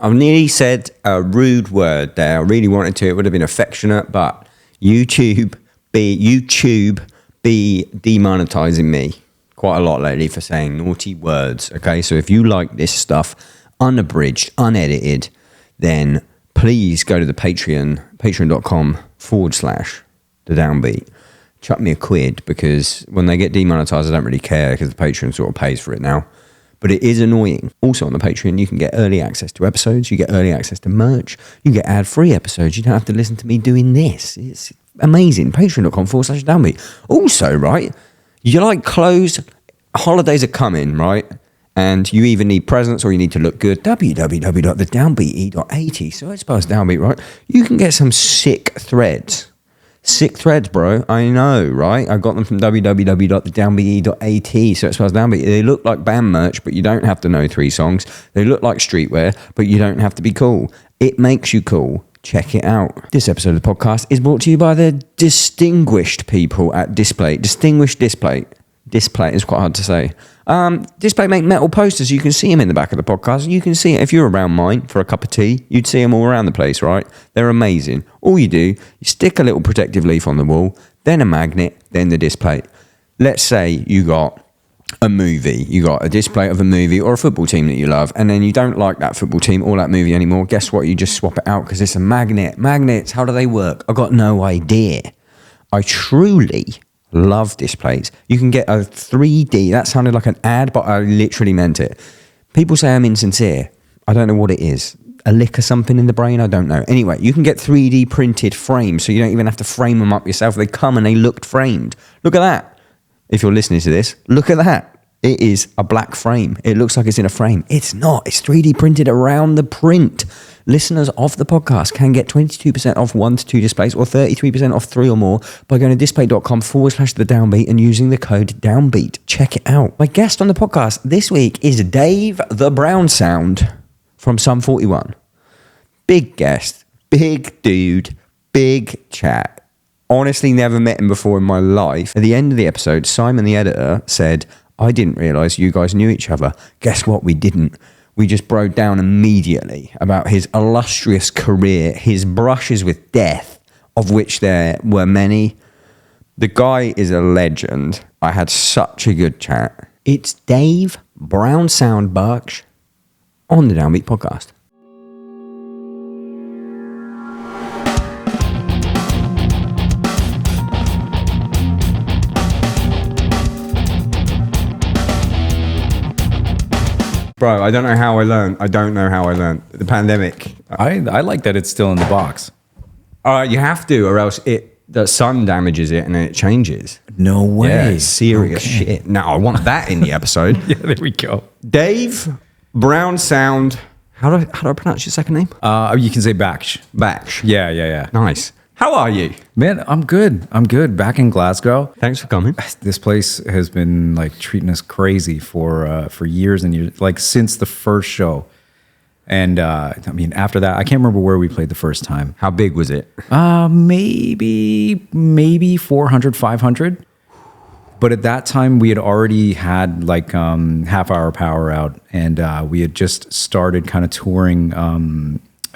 I've nearly said a rude word there. I really wanted to. It would have been affectionate, but YouTube be demonetizing me quite a lot lately for saying naughty words. Okay, so if you like this stuff unabridged, unedited, then please go to the patreon.com/the downbeat. Chuck me a quid, because when they get demonetized, I don't really care, because the Patreon sort of pays for it now. But it is annoying. Also on the Patreon, you can get early access to episodes. You get early access to merch. You get ad-free episodes. You don't have to listen to me doing this. It's amazing. Patreon.com/downbeat. Also, right, you like clothes. Holidays are coming, right? And you either need presents or you need to look good. www.thedownbeat.at. So it's past downbeat, right? You can get some sick threads. Sick threads, bro. I know, right? I got them from www.thedownbeat.at. So it's past downbeat. They look like band merch, but you don't have to know 3 songs. They look like streetwear, but you don't have to be cool. It makes you cool. Check it out. This episode of the podcast is brought to you by the distinguished people at Display. Distinguished Display. Display is quite hard to say. Display make metal posters. You can see them in the back of the podcast. You can see it. If you're around mine for a cup of tea, you'd see them all around the place, right? They're amazing. All you do, you stick a little protective leaf on the wall, then a magnet, then the display. Let's say you got a movie. You got a display of a movie or a football team that you love, and then you don't like that football team or that movie anymore. Guess what? You just swap it out because it's a magnet. Magnets, how do they work? I got no idea. I truly love displays. You can get a 3D. That sounded like an ad, but I literally meant it. People say I'm insincere. I don't know what it is. A lick or something in the brain? I don't know. Anyway, you can get 3D printed frames, so you don't even have to frame them up yourself. They come and they look framed. Look at that. If you're listening to this, look at that. It is a black frame. It looks like it's in a frame. It's not. It's 3D printed around the print. Listeners of the podcast can get 22% off 1 to 2 displays or 33% off 3 or more by going to display.com/the downbeat and using the code downbeat. Check it out. My guest on the podcast this week is Dave the Brownsound from Sum 41. Big guest, big dude, big chat. Honestly, never met him before in my life. At the end of the episode, Simon, the editor, said, I didn't realise you guys knew each other. Guess what? We didn't. We just broke down immediately about his illustrious career, his brushes with death, of which there were many. The guy is a legend. I had such a good chat. It's Dave Brownsound Baksh on the Downbeat Podcast. Bro, I don't know how I learned. The pandemic. I like that it's still in the box. You have to, or else the sun damages it and then it changes. No way. Yeah, serious shit. Now I want that in the episode. Yeah, there we go. Dave Brownsound. How do I pronounce your second name? You can say Baksh. Baksh. Yeah. Nice. How are you? Man, I'm good. Back in Glasgow. Thanks for coming. This place has been like treating us crazy for years and years, like since the first show. And I mean, after that, I can't remember where we played the first time. How big was it? Maybe 400, 500. But at that time, we had already had like half-hour power out, and we had just started kind of touring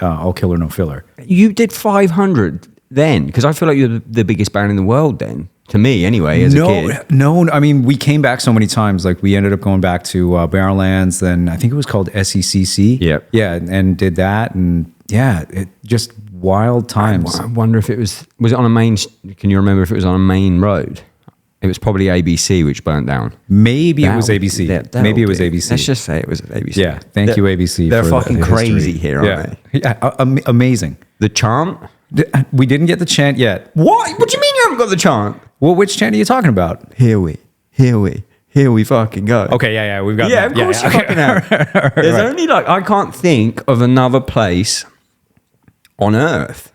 All Killer No Filler. You did 500 then? Because I feel like you're the biggest band in the world then. To me, anyway, as a kid. No. I mean, we came back so many times. Like, we ended up going back to Barrowlands. Then I think it was called SECC. Yep. Yeah, and did that. And yeah, it just wild times. I wonder if it was it on a main... Can you remember if it was on a main road? It was probably ABC, which burnt down. Maybe it was ABC. Maybe it was ABC. Let's just say it was ABC. Yeah, thank you, ABC. They're fucking crazy here, aren't they? Yeah, amazing. The chant? We didn't get the chant yet. What? What do you mean you haven't got the chant? Well, which chant are you talking about? Here we fucking go. Okay, yeah, we've got that. Of course you fucking have. There's only I can't think of another place on earth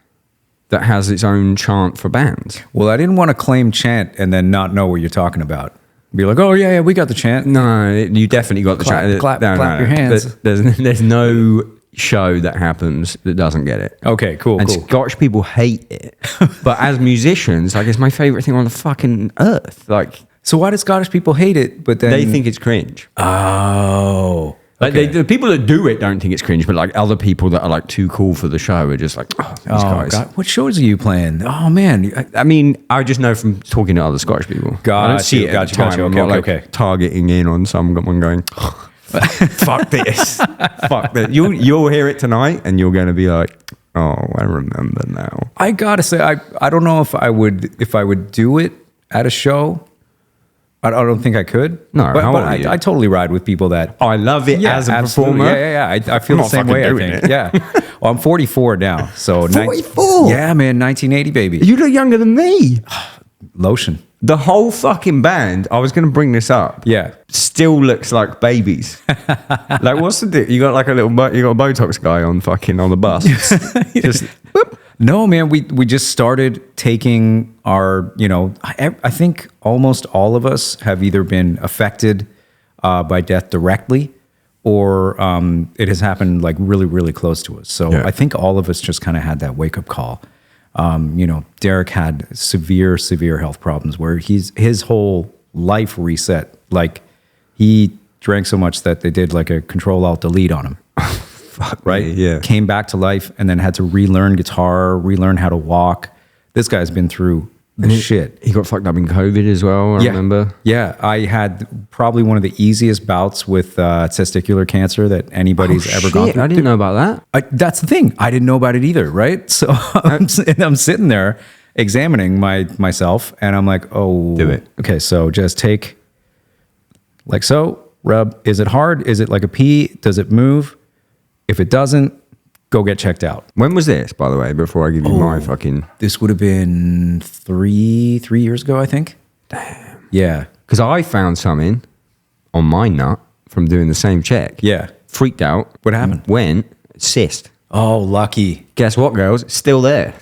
that has its own chant for bands. Well, I didn't want to claim chant and then not know what you're talking about. Be like, oh yeah, we got the chant. No, you definitely got the chant. Clap your hands. There's no show that happens that doesn't get it. Okay, cool. And Scottish people hate it, but as musicians, it's my favorite thing on the fucking earth. So why do Scottish people hate it? But then they think it's cringe. Oh, Like the people that do it don't think it's cringe, but like other people that are like too cool for the show are just like, oh, these guys. God. What shows are you playing? Oh man. I mean, I just know from talking to other Scottish people. I don't see it at the time. I'm not like targeting in on someone going, fuck this. Fuck this. You'll hear it tonight and you're going to be like, oh, I remember now. I gotta say, I don't know if I would do it at a show. I don't think I could. No, but I totally ride with people that. I love it as a performer. Yeah. I feel the same way. I think. Yeah. Well, I'm 44 now, so 44. Yeah, man, 1980 baby. You look younger than me. Lotion. The whole fucking band. I was going to bring this up. Yeah. Still looks like babies. Like, what's the deal? You got like you got a Botox guy on the bus. Just. Whoop. No, man, we just started taking our, I think almost all of us have either been affected by death directly or it has happened like really, really close to us. So I think all of us just kind of had that wake up call. Derek had severe, severe health problems where his whole life reset. Like he drank so much that they did like a Control-Alt-Delete on him. Fuck right? Me, yeah. Came back to life and then had to relearn guitar, relearn how to walk. This guy's been through shit. He got fucked up in COVID as well, I remember. Yeah, I had probably one of the easiest bouts with testicular cancer that anybody's ever gone through. I didn't know about that. That's the thing. I didn't know about it either, right? So I'm sitting there examining myself and I'm like, oh. Do it. Okay, so just take, like so, rub. Is it hard? Is it like a pea? Does it move? If it doesn't, go get checked out. When was this, by the way, before I give you my fucking... This would have been three years ago, I think. Damn. Yeah. Because I found something on my nut from doing the same check. Yeah. Freaked out. What happened? Went, cyst. Oh, lucky. Guess what, girls? It's still there.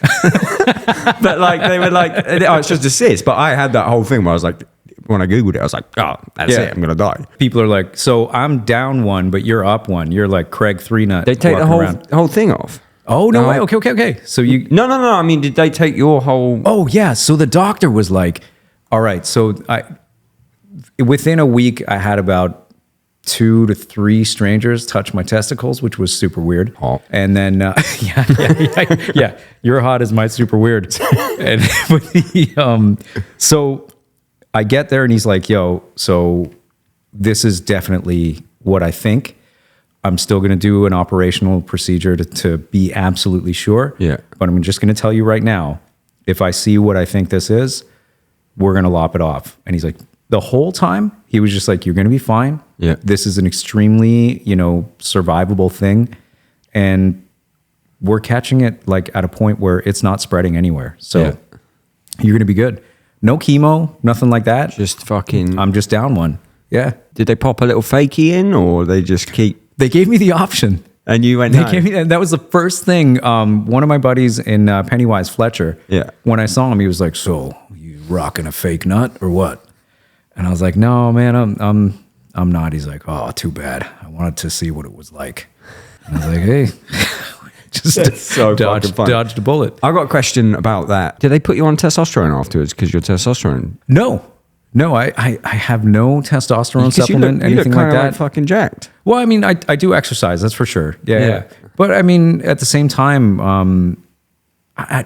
But like, they were like, oh, it's just a cyst. But I had that whole thing where I was like, when I Googled it, I was like, oh, that's it. I'm going to die. People are like, so I'm down one, but you're up one. You're like Craig Three Nut. They take the whole thing off. Oh, no way. Okay. So you... No. I mean, did they take your whole... Oh, yeah. So the doctor was like, all right. So within a week, I had about 2 to 3 strangers touch my testicles, which was super weird. Hot. And then, yeah. You're hot as my super weird. And so... I get there and he's like, yo, so this is definitely what I think. I'm still going to do an operational procedure to be absolutely sure. Yeah. But I'm just going to tell you right now, if I see what I think this is, we're going to lop it off. And he's like, the whole time he was just like, you're going to be fine. Yeah. This is an extremely, survivable thing. And we're catching it like at a point where it's not spreading anywhere. So you're going to be good. No chemo, nothing like that. Just fucking... I'm just down one. Yeah. Did they pop a little fakey in or they just keep... They gave me the option. And you went, They gave me, and that was the first thing. One of my buddies in Pennywise, Fletcher, when I saw him, he was like, so you rocking a fake nut or what? And I was like, no, man, I'm not. He's like, oh, too bad. I wanted to see what it was like. And I was like, hey... Just so dodged a bullet. I got a question about that. Did they put you on testosterone afterwards because you're testosterone? No, I have no testosterone supplement, you look anything like that. Like fucking jacked. Well, I mean, I do exercise, that's for sure. Yeah. But I mean, at the same time, I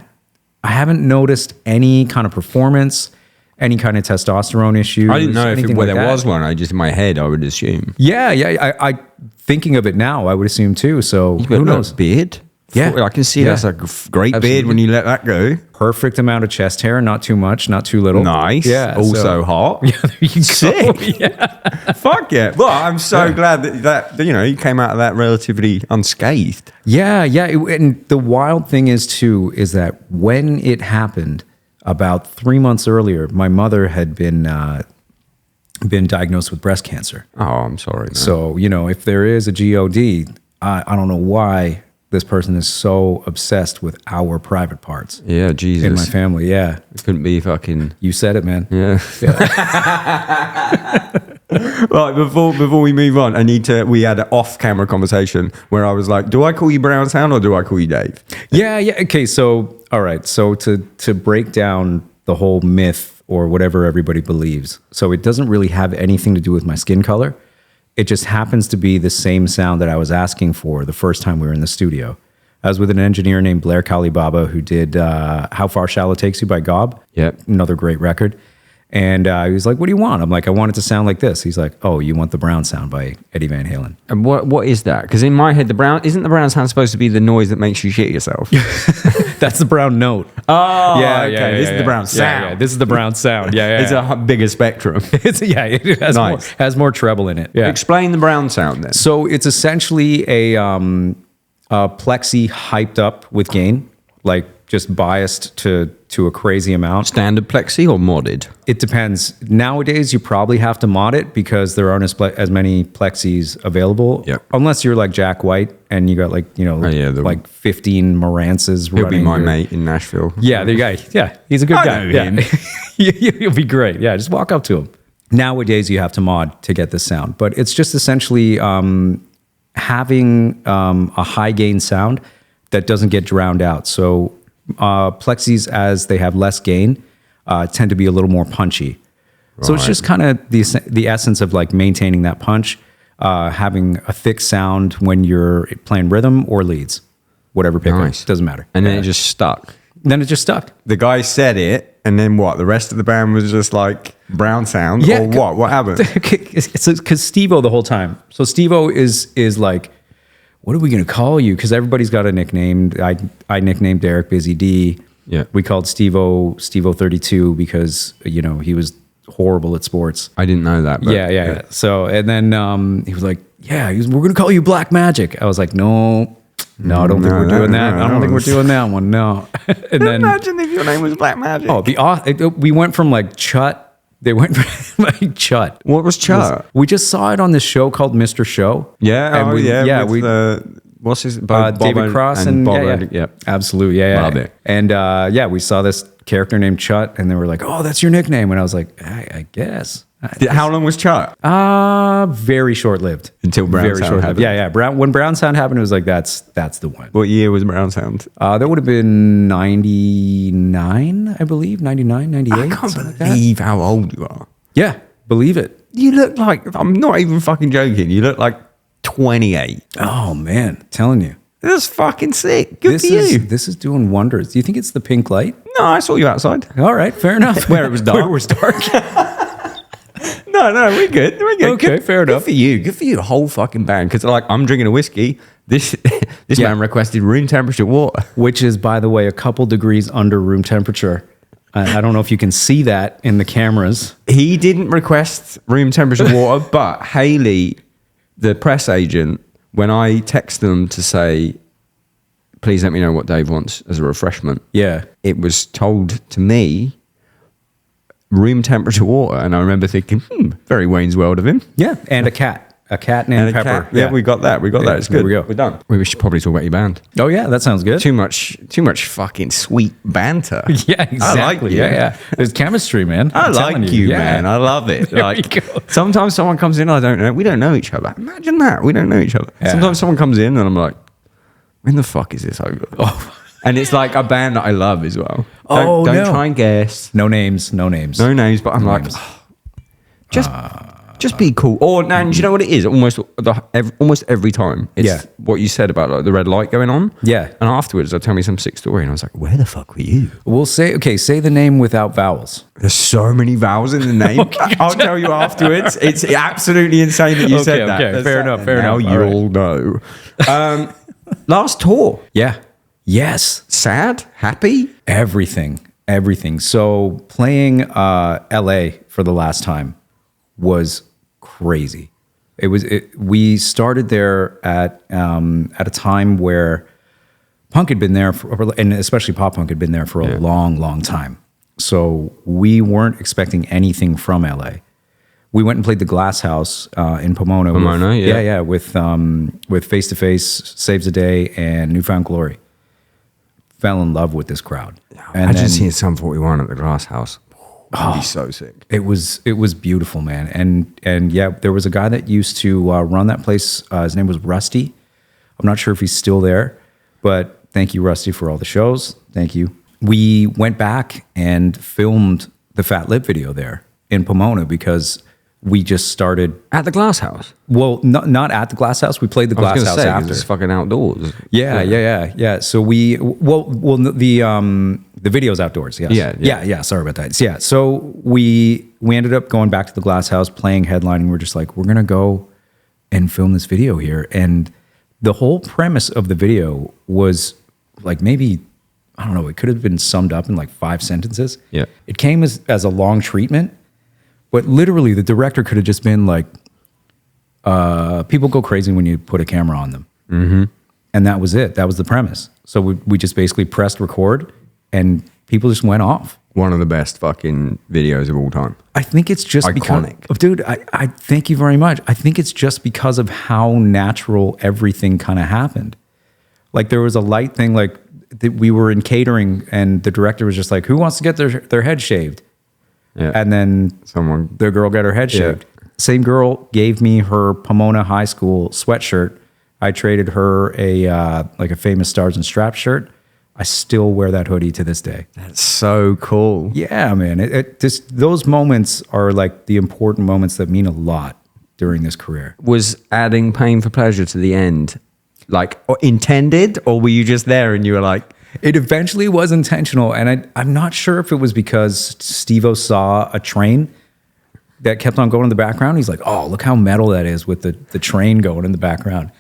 haven't noticed any kind of performance, any kind of testosterone issues. I didn't know if like there was one. I just in my head, I would assume. Yeah. I thinking of it now, I would assume too. So who knows? Beard. Yeah. I can see that's a great Absolutely. beard when you let that go. Perfect amount of chest hair, not too much, not too little. Nice. Yeah. Also hot. Yeah, there you Sick. go. Yeah. Fuck yeah. Well, I'm so glad that you came out of that relatively unscathed. Yeah. And the wild thing is that when it happened about 3 months earlier, my mother had been diagnosed with breast cancer. Oh, I'm sorry. Man. So, if there is a GOD, I don't know why this person is so obsessed with our private parts. Yeah, Jesus. In my family, yeah. It couldn't be fucking... You said it, man. Yeah. Right, before we move on, we had an off-camera conversation where I was like, do I call you Brownsound or do I call you Dave? Yeah. Okay, so, all right. So to break down the whole myth or whatever everybody believes. So it doesn't really have anything to do with my skin color. It just happens to be the same sound that I was asking for the first time we were in the studio. I was with an engineer named Blair Kalibaba who did How Far Shallow Takes You by Gob. Yep. Another great record. And he was like, what do you want? I'm like, I want it to sound like this. He's like, oh, you want the Brown Sound by Eddie Van Halen. And what is that? Because in my head, isn't the brown sound supposed to be the noise that makes you shit yourself? That's the brown note. Oh, Yeah, okay. yeah, This yeah, is the brown yeah, sound. yeah. This is the brown sound. Yeah, yeah. It's a bigger spectrum. It has, Nice. has more treble in it. Yeah. Explain the brown sound then. So it's essentially a plexi hyped up with gain, like just biased to a crazy amount. Standard plexi or modded? It depends. Nowadays, you probably have to mod it because there aren't as many plexis available. Yep. Unless you're like Jack White and you got like, like 15 Morances He'll running. be my mate in Nashville. Yeah, the guy. Yeah, he's a good guy. know Yeah. him. You'll be great. Yeah, just walk up to him. Nowadays, you have to mod to get this sound, but it's just essentially having a high gain sound that doesn't get drowned out. So plexis, as they have less gain, tend to be a little more punchy. So it's Right. just kind of the essence of like maintaining that punch, having a thick sound when you're playing rhythm or leads, whatever pickup, Nice. doesn't matter. And then it just stuck. Then it just stuck. The guy said it, and then what? The rest of the band was just like brown sound, Yeah, or what? What happened? Because Steve-O the whole time. So Steve-O is like, what are we going to call you? Because everybody's got a nickname. I nicknamed Derek Busy D. Yeah. We called Steve-O 32 because, he was horrible at sports. I didn't know that. But Yeah. So, and then he was like, we're going to call you Black Magic. I was like, no, I don't think we're doing that. I don't think we're doing that one. No. And then, Imagine if your name was Black Magic. we went from like Chut. They went from like Chut. What was Chut? We just saw it on this show called Mr. Show. Yeah. And What's his? David Cross and Bob. yeah. Absolutely. Yeah. Love it. And we saw this character named Chut and they were like, oh, that's your nickname. And I was like, I guess. How long was Chut? Very short-lived. Until Brown Sound happened. Yeah. When Brown Sound happened, it was like, that's the one. What year was Brown Sound? That would have been 99, I believe. 99, 98. I can't something like that. believe how old you are. Yeah, believe it. You look like, I'm not even fucking joking, you look like 28. Oh, man. Telling you. That's fucking sick. Good for you. This is doing wonders. Do you think it's the pink light? No, I saw you outside. All right, fair enough. Where it was dark. Where it was dark. No, we're good. We're good. Okay, fair enough. Good for you. Good for you, the whole fucking band. Because like, I'm drinking a whiskey. This man requested room temperature water. Which is, by the way, a couple degrees under room temperature. I don't know if you can see that in the cameras. He didn't request room temperature water, but Haley, the press agent, when I text them to say, please let me know what Dave wants as a refreshment. Yeah. It was told to me, room temperature water. And I remember thinking, very Wayne's World of him. Yeah, and a cat. A cat named And a Pepper. cat. Yeah, we got that. It's good. There we go. We're done. We should probably talk about your band. Oh, yeah, that sounds good. Too much fucking sweet banter. Yeah, exactly. I like you. Yeah. There's chemistry, man. I I'm like telling you, Yeah. man. I love it. There Like, we go. sometimes someone comes in, we don't know each other. Imagine that. We don't know each other. Yeah. Sometimes someone comes in and I'm like, when the fuck is this over? Oh. And it's like a band that I love as well. Oh, don't no. try and guess. No names. No names, but I'm No like, names. just be cool. Or, and you know what it is? Almost every time. It's what you said about like the red light going on. Yeah. And afterwards, they'll tell me some sick story. And I was like, where the fuck were you? We'll say the name without vowels. There's so many vowels in the name. I'll tell you afterwards. It's absolutely insane that you said that. Okay, fair enough. Now you all know. Last tour. Yeah. Yes. Sad? Happy? Everything. So playing LA for the last time was crazy. We started there at a time where punk had been there and especially pop punk had been there for a long time. So we weren't expecting anything from LA. We went and played the Glass House in Pomona. With Face to Face, Saves the Day, and Newfound Glory. Fell in love with this crowd. And imagine seeing Sum 41 at the Glass House. That'd be so sick. It was beautiful, man. And yeah, there was a guy that used to run that place. His name was Rusty. I'm not sure if he's still there, but thank you, Rusty, for all the shows. Thank you. We went back and filmed the Fat Lip video there in Pomona because we just started. At the Glass House. Well, not at the Glass House. We played the Glass House after. It's fucking outdoors. Yeah. So the video's outdoors. Yes. Yeah. Sorry about that. Yeah. So we ended up going back to the Glass House, playing headlining. We're just like, we're gonna go and film this video here. And the whole premise of the video was like, maybe, I don't know, it could have been summed up in like 5 sentences. Yeah. It came as a long treatment, but literally the director could have just been like, people go crazy when you put a camera on them. Mm-hmm. And that was it. That was the premise. So we just basically pressed record and people just went off. One of the best fucking videos of all time. I think it's just iconic. Dude, I thank you very much. I think it's just because of how natural everything kind of happened. Like there was a light thing, like we were in catering and the director was just like, who wants to get their head shaved? Yeah. And then the girl got her head shaved. Same girl gave me her Pomona High School sweatshirt. I traded her a famous Stars and Straps shirt. I still wear that hoodie to this day. That's so cool. Yeah, man. It just, those moments are like the important moments that mean a lot during this career. Was adding pain for pleasure to the end like intended, or were you just there and you were like... It eventually was intentional, and I'm not sure if it was because Steve-O saw a train that kept on going in the background. He's like, oh, look how metal that is with the train going in the background.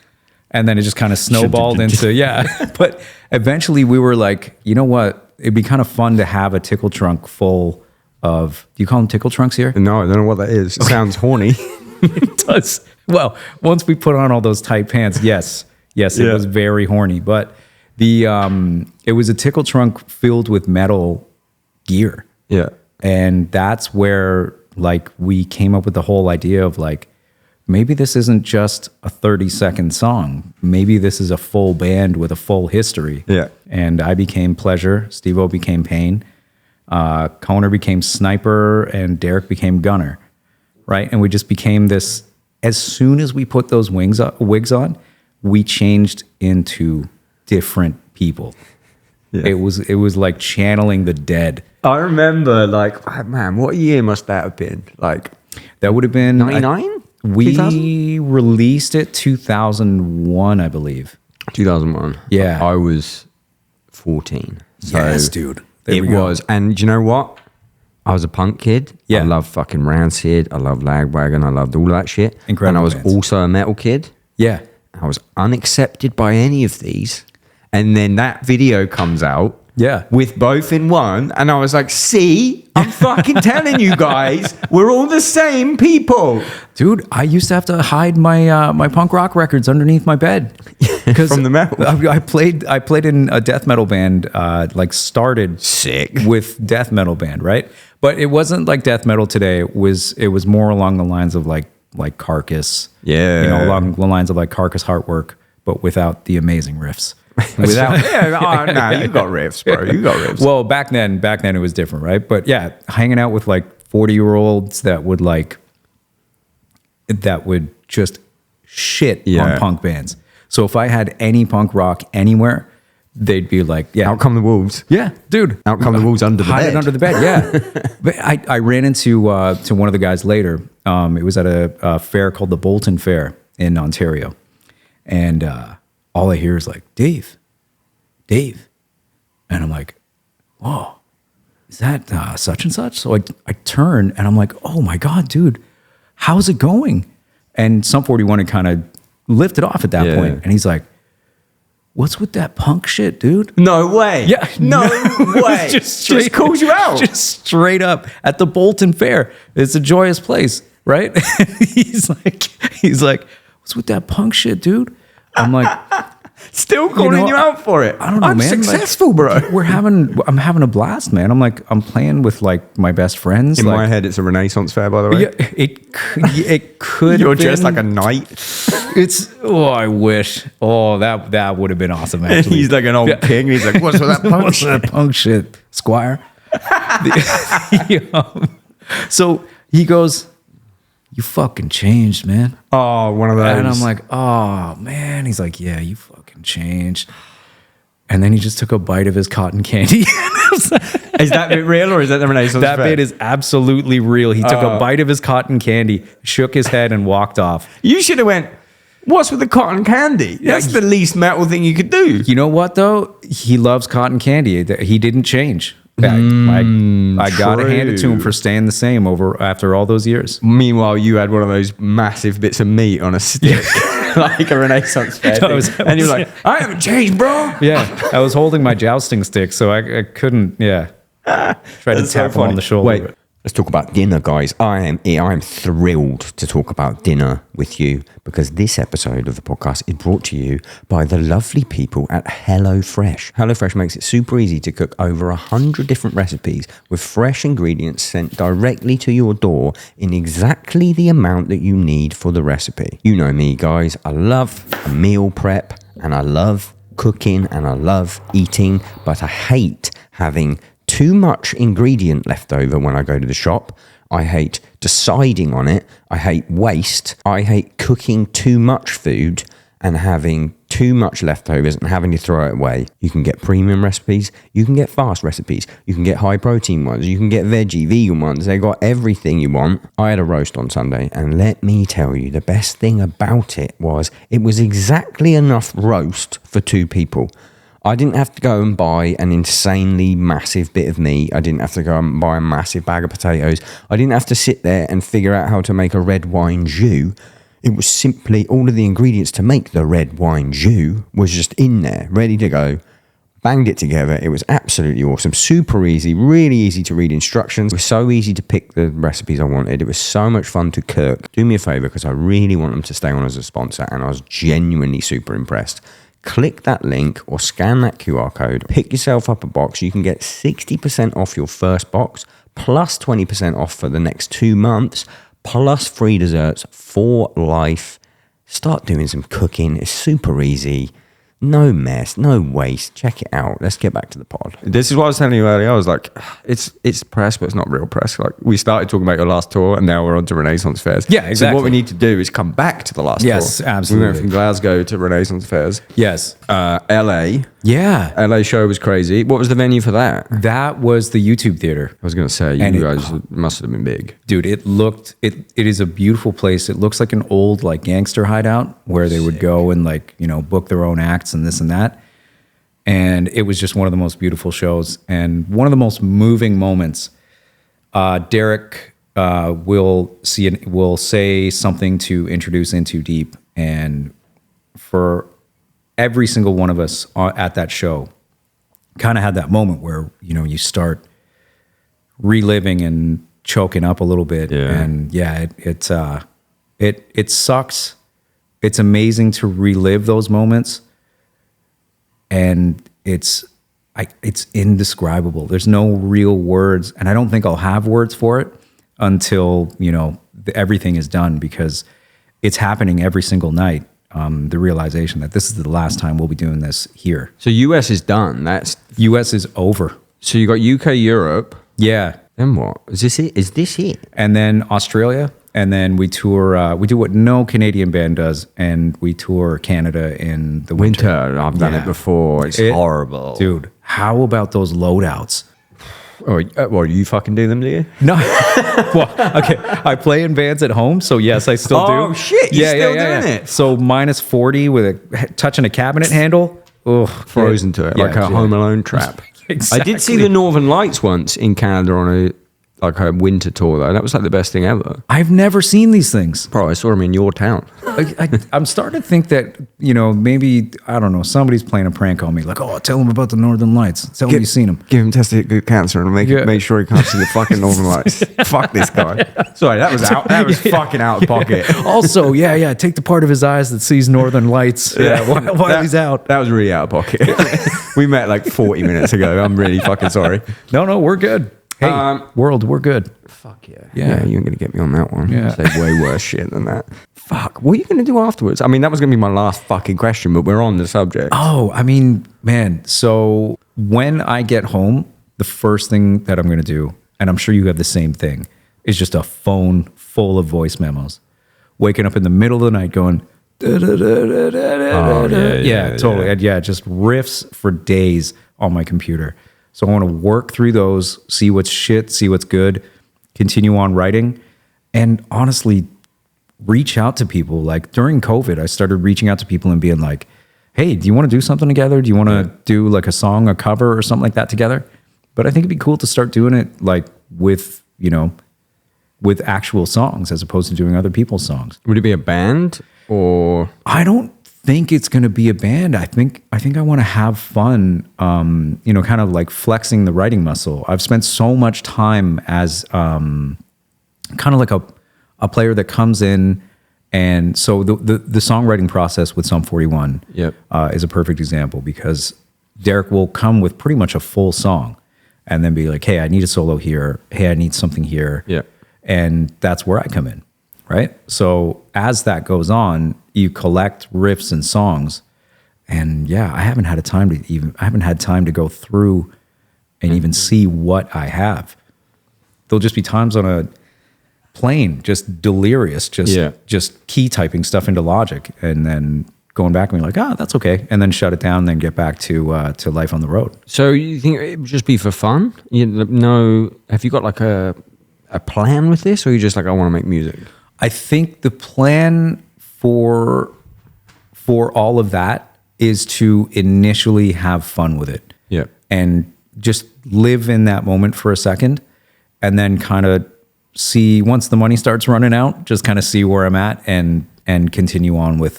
And then it just kind of snowballed into, yeah. But eventually we were like, you know what? It'd be kind of fun to have a tickle trunk full of, do you call them tickle trunks here? No, I don't know what that is. It sounds horny. It does. Well, once we put on all those tight pants, yes, it was very horny. But it was a tickle trunk filled with metal gear. Yeah. And that's where like we came up with the whole idea of like, maybe this isn't just a 30-second song. Maybe this is a full band with a full history. Yeah. And I became Pleasure. Steve-O became Pain. Coner became Sniper, and Derek became Gunner. Right? And we just became this. As soon as we put those wigs on, we changed into different people. Yeah. It was like channeling the dead. I remember, like, man, what year must that have been? Like, that would have been 99? We 2000? Released it 2001, I believe. 2001. Yeah. I was 14. So yes, dude. It was. And do you know what? I was a punk kid. Yeah. I loved fucking Rancid. I loved Lagwagon. I loved all that shit. Incredible. And I was bands. also a metal kid. Yeah. I was unaccepted by any of these. And then that video comes out. Yeah. With both in one. And I was like, see, I'm fucking telling you guys, we're all the same people. Dude, I used to have to hide my my punk rock records underneath my bed. From the metal. I played in a death metal band, started sick with death metal band, right? But it wasn't like death metal today. It was more along the lines of like Carcass. Yeah. You know, along the lines of like Carcass Heartwork, but without the amazing riffs. You got riffs, bro. You got riffs. Well, back then it was different, right? But yeah, hanging out with like 40-year-olds that would just shit on punk bands. So if I had any punk rock anywhere, they'd be like, yeah. Out come the wolves. Yeah, dude. Out come the wolves under the bed. Hide it under the bed, yeah. But I ran into one of the guys later. It was at a fair called the Bolton Fair in Ontario. And all I hear is like, Dave. And I'm like, whoa, is that such and such? So I turn and I'm like, oh my God, dude, how's it going? And Sum 41 had kind of lifted off at that point. And he's like, what's with that punk shit, dude? No way. Yeah. No way. Just calls you out. Just straight up at the Bolton Fair. It's a joyous place, right? he's like, what's with that punk shit, dude? I'm like, still calling you out for it. I don't know, I'm man. successful, bro. I'm having a blast, man. I'm like, I'm playing with like my best friends. In my head, it's a Renaissance fair, by the way. Yeah, it could. You're dressed like a knight. I wish. Oh, that would have been awesome. Actually, he's like an old king. He's like, what's with that punk shit? That punk shit, Squire? So he goes, you fucking changed, man. Oh, one of those. And I'm like, oh, man. He's like, yeah, you fucking changed. And then he just took a bite of his cotton candy. Is that bit real or is that the Renaissance That fair? bit is absolutely real. He took a bite of his cotton candy, shook his head, and walked off. You should have went, what's with the cotton candy? That's the least metal thing you could do. You know what, though? He loves cotton candy. He didn't change. I got to hand it to him for staying the same after all those years. Meanwhile, you had one of those massive bits of meat on a stick, like a Renaissance fair thing. And you're like, I haven't changed, bro. Yeah, I was holding my jousting stick, so I couldn't, tried to tap him on the shoulder. Wait, let's talk about dinner, guys. I'm thrilled to talk about dinner with you because this episode of the podcast is brought to you by the lovely people at HelloFresh. HelloFresh makes it super easy to cook over 100 different recipes with fresh ingredients sent directly to your door in exactly the amount that you need for the recipe. You know me, guys. I love a meal prep and I love cooking and I love eating, but I hate having too much ingredient left over when I go to the shop. I hate deciding on it. I hate waste. I hate cooking too much food and having too much leftovers and having to throw it away. You can get premium recipes. You can get fast recipes. You can get high protein ones. You can get veggie, vegan ones. They got everything you want. I had a roast on Sunday and let me tell you, the best thing about it was exactly enough roast for 2 people. I didn't have to go and buy an insanely massive bit of meat. I didn't have to go and buy a massive bag of potatoes. I didn't have to sit there and figure out how to make a red wine jus. It was simply all of the ingredients to make the red wine jus was just in there, ready to go. Banged it together. It was absolutely awesome. Super easy, really easy to read instructions. It was so easy to pick the recipes I wanted. It was so much fun to cook. Do me a favor because I really want them to stay on as a sponsor and I was genuinely super impressed. Click that link or scan that QR code. Pick yourself up a box. You can get 60% off your first box, plus 20% off for the next 2 months, plus free desserts for life. Start doing some cooking. It's super easy. No mess, no waste. Check it out. Let's get back to the pod. This is what I was telling you earlier. I was like, it's press, but it's not real press. Like we started talking about your last tour, and now we're on to Renaissance fairs. Yeah, exactly. So what we need to do is come back to the last tour. Yes, absolutely. We went from Glasgow to Renaissance fairs. Yes. LA. Yeah. LA show was crazy. What was the venue for that? That was the YouTube theater. I was going to say, you guys must have been big. Dude, it is a beautiful place. It looks like an old like gangster hideout where they would go and like, book their own acts and this and that. And it was just one of the most beautiful shows and one of the most moving moments. Derek will say something to introduce Into Deep, and for every single one of us at that show kind of had that moment where, you start reliving and choking up a little bit. Yeah. And yeah, it sucks. It's amazing to relive those moments. And it's indescribable. There's no real words. And I don't think I'll have words for it until, everything is done, because it's happening every single night. The realization that this is the last time we'll be doing this here. So US is done. US is over. So you got UK, Europe. Yeah. Then what? Is this it? Is this it? And then Australia. And then we tour, we do what no Canadian band does, and we tour Canada in the winter. I've done it before. It's horrible. Dude, how about those loadouts? Well, you fucking do them, do you? No. Well, okay. I play in bands at home, so yes, I still do. Oh, shit. You're still doing it? So -40 with touching a cabinet handle. Ugh, Frozen to it, like a Home Alone trap. Exactly. I did see the Northern Lights once in Canada on a winter tour, though. That was like the best thing ever. I've never seen these things. Bro, I saw them in your town. I'm starting to think that, maybe, I don't know, somebody's playing a prank on me. Like, oh, tell him about the Northern Lights. Tell him you've seen them. Give him tested good cancer and make sure he can't see the fucking Northern Lights. Fuck this guy. Sorry, that was fucking out of pocket. Also, take the part of his eyes that sees Northern Lights while he's out. That was really out of pocket. We met like 40 minutes ago. I'm really fucking sorry. No, we're good. Hey, world, we're good. Fuck yeah. Yeah, you're going to get me on that one. Yeah. Say way worse shit than that. Fuck. What are you going to do afterwards? I mean, that was going to be my last fucking question, but we're on the subject. Oh, I mean, man. So when I get home, the first thing that I'm going to do, and I'm sure you have the same thing, is just a phone full of voice memos. Waking up in the middle of the night going, Yeah, totally. Yeah, just riffs for days on my computer. So I want to work through those, see what's shit, see what's good, continue on writing, and honestly reach out to people. Like during COVID, I started reaching out to people and being like, hey, do you want to do something together? Do you want to do like a song, a cover or something like that together? But I think it'd be cool to start doing it like with, with actual songs as opposed to doing other people's songs. Would it be a band or? I don't think it's going to be a band. I think I want to have fun, kind of like flexing the writing muscle. I've spent so much time as kind of like a player that comes in. And so the songwriting process with Sum 41 is a perfect example, because Derek will come with pretty much a full song and then be like, hey, I need a solo here. Hey, I need something here. Yeah. And that's where I come in, right? So as that goes on, you collect riffs and songs. And yeah, I haven't had time to go through and even see what I have. There'll just be times on a plane, just delirious, just key typing stuff into Logic, and then going back and being like, that's okay, and then shut it down, and then get back to life on the road. So you think it would just be for fun? Have you got like a plan with this, or you just like, I want to make music? I think the plan for all of that is to initially have fun with it, and just live in that moment for a second, and then kind of see, once the money starts running out, just kind of see where I'm at and continue on with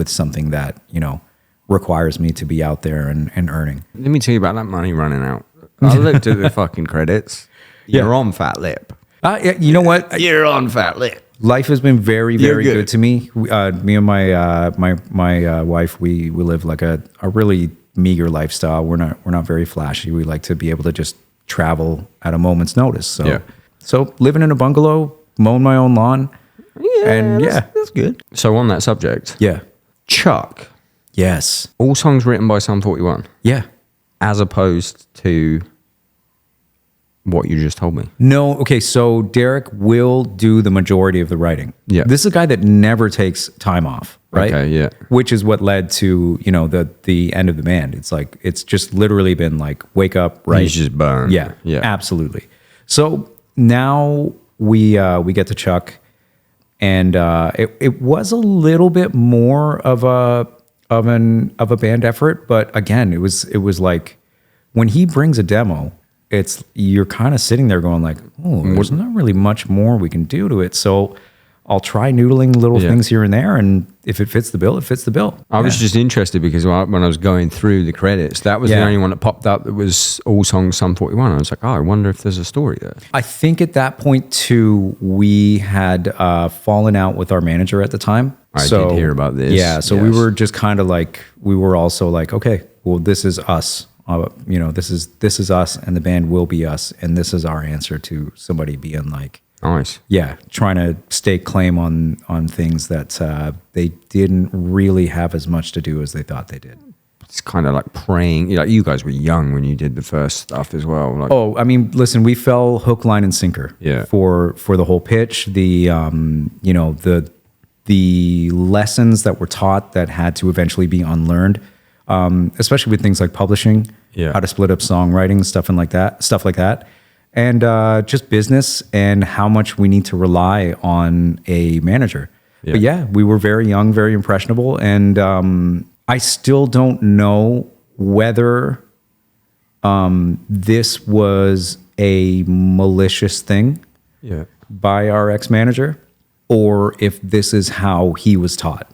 something that, requires me to be out there and earning. Let me tell you about that money running out. I looked at the fucking credits. You're on Fat Lip. You know what? You're on Fat Lip. Life has been very, very good to me. Me and my wife, we live like a really meager lifestyle. We're not very flashy. We like to be able to just travel at a moment's notice. So living in a bungalow, mowing my own lawn. That's good. So on that subject. Yeah. Chuck. Yes. All songs written by Sum 41. Yeah. As opposed to what you just told me. No. Okay. So Derek will do the majority of the writing. Yeah. This is a guy that never takes time off. Right. Okay. Yeah. Which is what led to, the end of the band. It's like, it's just literally been like, wake up, write. He's just burned. Yeah. Yeah. Absolutely. So now we get to Chuck, and it was a little bit more of a band effort, but again, it was like when he brings a demo, you're kind of sitting there going like, oh, there's not really much more we can do to it. So I'll try noodling little things here and there, and if it fits the bill, it fits the bill. I was just interested because when I was going through the credits, that was the only one that popped up that was all songs Sum 41. I was like, I wonder if there's a story there. I think at that point too, we had fallen out with our manager at the time. I did hear about this. Yeah, so we were just kind of like, we were also like, okay, well, this is us. This is us, and the band will be us, and this is our answer to somebody being like, nice. Yeah, trying to stake claim on things that they didn't really have as much to do as they thought they did. It's kind of like praying. Like, you guys were young when you did the first stuff as well. Like, I mean, listen, we fell hook, line, and sinker. Yeah. For the whole pitch, the lessons that were taught that had to eventually be unlearned, especially with things like publishing, how to split up songwriting, stuff like that. And just business and how much we need to rely on a manager. Yeah. But yeah, we were very young, very impressionable. And I still don't know whether this was a malicious thing by our ex-manager, or if this is how he was taught.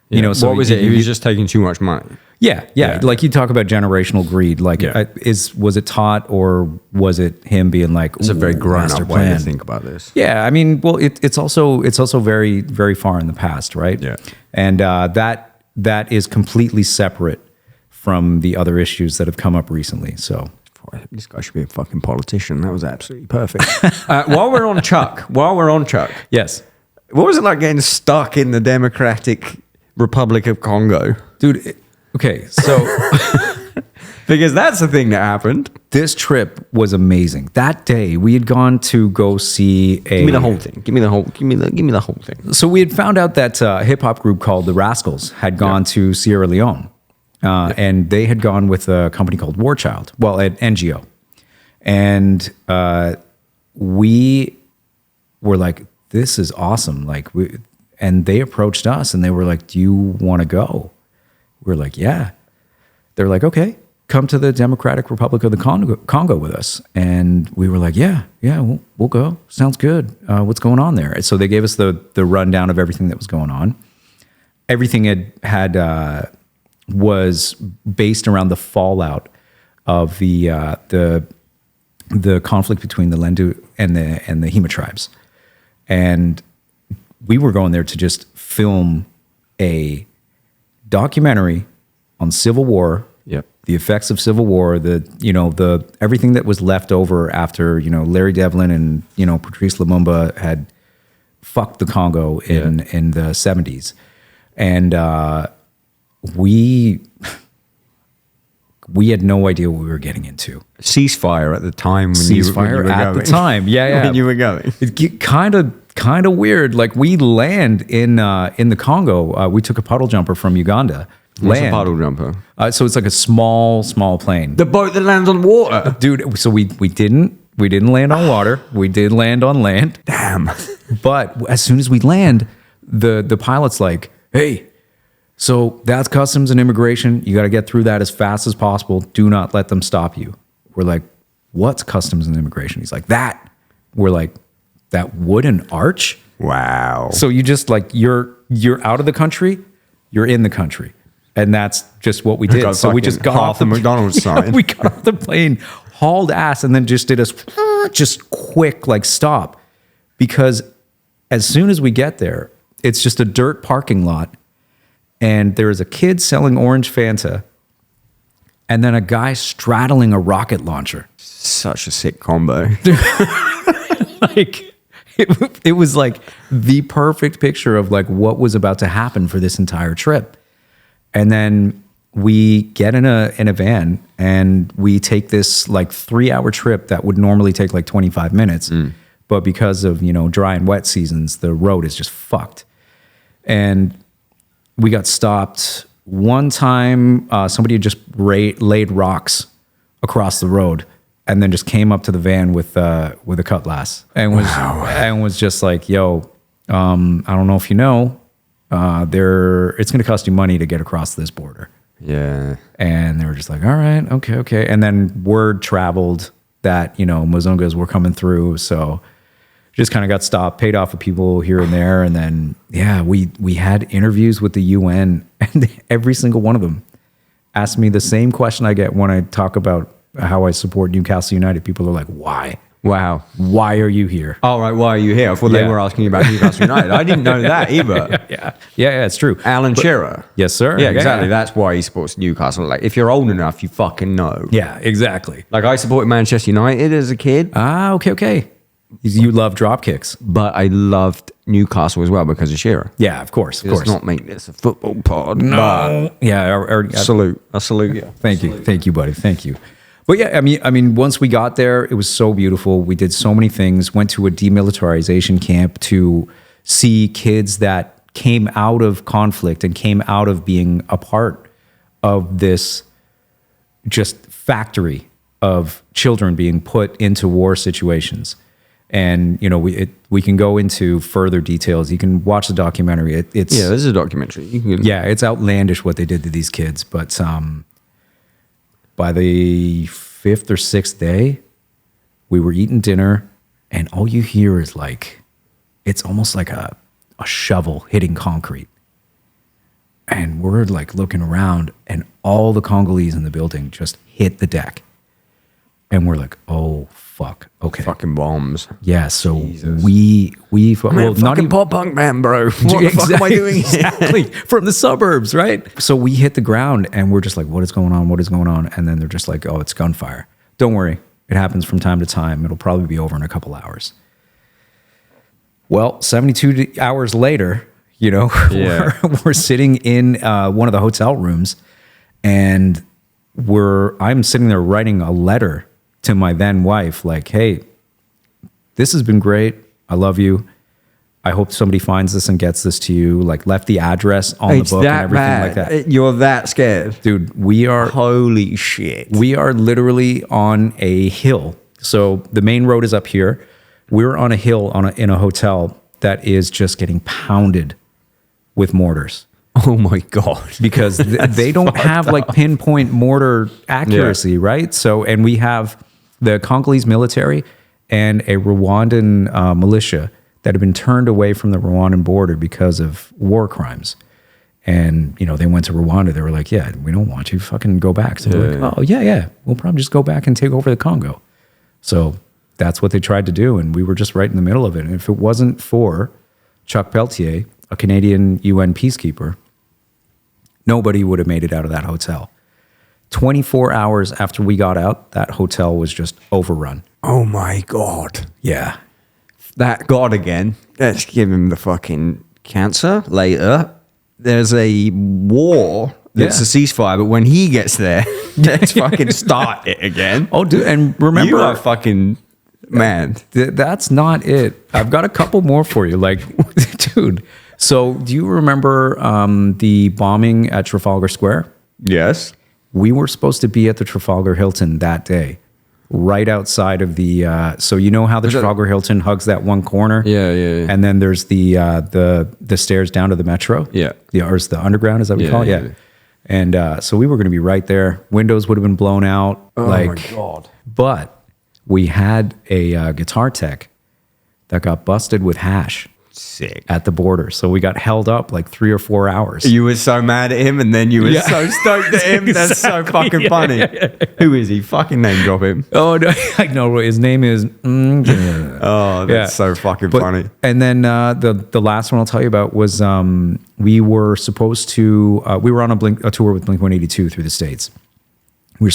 Yeah. So what was it? He was just taking too much money. Yeah. Like, you talk about generational greed. Like, was it taught, or was it him being like, it's a very grown-up way to think about this. Yeah, I mean, well, it's also very, very far in the past, right? Yeah, and that is completely separate from the other issues that have come up recently. So this guy should be a fucking politician. That was absolutely perfect. While we're on Chuck, yes, what was it like getting stuck in the Democratic Republic of Congo, dude? Okay, so Because that's the thing that happened. This trip was amazing. That day we had gone to go see Give me the whole thing. Give me the whole thing. So we had found out that a hip hop group called the Rascals had gone to Sierra Leone, and they had gone with a company called War Child, well, an NGO, and we were like, "This is awesome!" Like, and they approached us and they were like, "Do you want to go?" We're like, "Yeah." They're like, "Okay, come to the Democratic Republic of the Congo with us." And we were like, yeah, we'll go. Sounds good. What's going on there? And so they gave us the rundown of everything that was going on. Everything had was based around the fallout of the conflict between the Lendu and the Hema tribes. And we were going there to just film a documentary on Civil War. Yep. The effects of Civil War, the everything that was left over after, Larry Devlin and, Patrice Lumumba had fucked the Congo in the 70s. And we had no idea what we were getting into. Ceasefire at the time. Ceasefire at the time. Yeah. When you were going. It kind of weird. Like we land in the Congo. We took a puddle jumper from Uganda. What's a puddle jumper? So it's like a small plane. The boat that lands on water. Dude, so we didn't land on water. We did land on land. Damn. But as soon as we land, the pilot's like, "Hey, so that's customs and immigration. You got to get through that as fast as possible. Do not let them stop you." We're like, "What's customs and immigration?" He's like, "That." We're like, "That wooden arch?" Wow. So you just like, you're out of the country, you're in the country. And that's just what we did. So we just got off the McDonald's sign. We got off the plane, hauled ass, and then just did a just quick like stop. Because as soon as we get there, it's just a dirt parking lot. And there's a kid selling orange Fanta. And then a guy straddling a rocket launcher. Such a sick combo. Like it was like the perfect picture of like what was about to happen for this entire trip. And then we get in a van and we take this like 3-hour trip that would normally take like 25 minutes. But because of, dry and wet seasons, the road is just fucked. And we got stopped one time. Somebody had just laid rocks across the road and then just came up to the van with a cutlass and was just like, "Yo, I don't know if you know, it's going to cost you money to get across this border." Yeah. And they were just like, "All right, okay." And then word traveled that, Muzungas were coming through. So just kind of got stopped, paid off with people here and there. And then, we had interviews with the UN and every single one of them asked me the same question I get when I talk about how I support Newcastle United. People are like, "Why? Wow. Why are you here?" All right, why are you here? I thought they were asking you about Newcastle United. I didn't know that either. Yeah, it's true. Alan Shearer. Yes, sir. Yeah, exactly. That's why he supports Newcastle. Like, if you're old enough, you fucking know. Yeah, exactly. Like, I supported Manchester United as a kid. Ah, okay. You love drop kicks. But I loved Newcastle as well because of Shearer. Yeah, of course. Let's not make this a football pod. No. Yeah. I salute you. Thank you, buddy. Thank you. But yeah, I mean, once we got there, it was so beautiful. We did so many things. Went to a demilitarization camp to see kids that came out of conflict and came out of being a part of this just factory of children being put into war situations. And we can go into further details. You can watch the documentary. This is a documentary. It's outlandish what they did to these kids. But by the 5th or 6th day, we were eating dinner, and all you hear is like, it's almost like a shovel hitting concrete. And we're like looking around, and all the Congolese in the building just hit the deck. And we're like, "Oh, fuck. Okay. Fucking bombs." Yeah, so Jesus. we not even pop punk man, bro. What the fuck am I doing here? Exactly. From the suburbs, right? So we hit the ground and we're just like, "What is going on? What is going on?" And then they're just like, "Oh, it's gunfire. Don't worry. It happens from time to time. It'll probably be over in a couple hours." Well, 72 hours later, we're sitting in one of the hotel rooms, and I'm sitting there writing a letter to my then wife, like, hey, this has been great. I love you. I hope somebody finds this and gets this to you. Like, left the address on the book and everything like that. You're that scared, dude. We are holy shit. We are literally on a hill. So the main road is up here. We're on a hill in a hotel that is just getting pounded with mortars. Oh my God. Because they don't have like pinpoint mortar accuracy, right? So, and we have the Congolese military and a Rwandan militia that have been turned away from the Rwandan border because of war crimes. And, you know, they went to Rwanda. They were like, yeah, we don't want you. Fucking go back. So they're like, oh, yeah. We'll probably just go back and take over the Congo. So that's what they tried to do. And we were just right in the middle of it. And if it wasn't for Chuck Peltier, a Canadian UN peacekeeper, nobody would have made it out of that hotel. 24 hours after we got out, that hotel was just overrun. Oh my God. Yeah. That God again. Let's give him the fucking cancer later. There's a war that's a ceasefire, but when he gets there, let's fucking start it again. Oh, dude, and remember, you are fucking man. That's not it. I've got a couple more for you. Like, dude. So, do you remember the bombing at Trafalgar Square? Yes. We were supposed to be at the Trafalgar Hilton that day, right outside of the. So you know how the Trafalgar Hilton hugs that one corner. Yeah. And then there's the stairs down to the metro. Yeah. Or is the underground? Is that what you call it? Yeah. And so we were going to be right there. Windows would have been blown out. Oh my God. But we had a guitar tech that got busted with hash. Sick. At the border. So we got held up like 3 or 4 hours. You were so mad at him and then you were so stoked at him. That's so fucking funny. Who is he? Fucking name drop him. Oh, no. I know his name is. Oh, that's so fucking funny. And then the last one I'll tell you about was we were supposed to, we were on a tour with Blink-182 through the States. We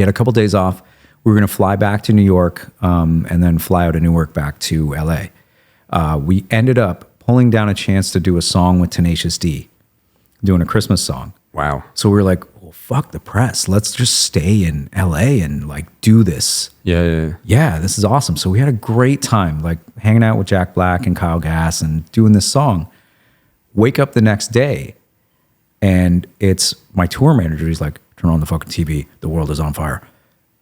had a couple days off. We were going to fly back to New York and then fly out of Newark back to LA. We ended up pulling down a chance to do a song with Tenacious D, doing a Christmas song. Wow. So we were like, well, fuck the press. Let's just stay in LA and like do this. Yeah. Yeah, this is awesome. So we had a great time, like hanging out with Jack Black and Kyle Gass and doing this song. Wake up the next day and it's my tour manager. He's like, turn on the fucking TV. The world is on fire.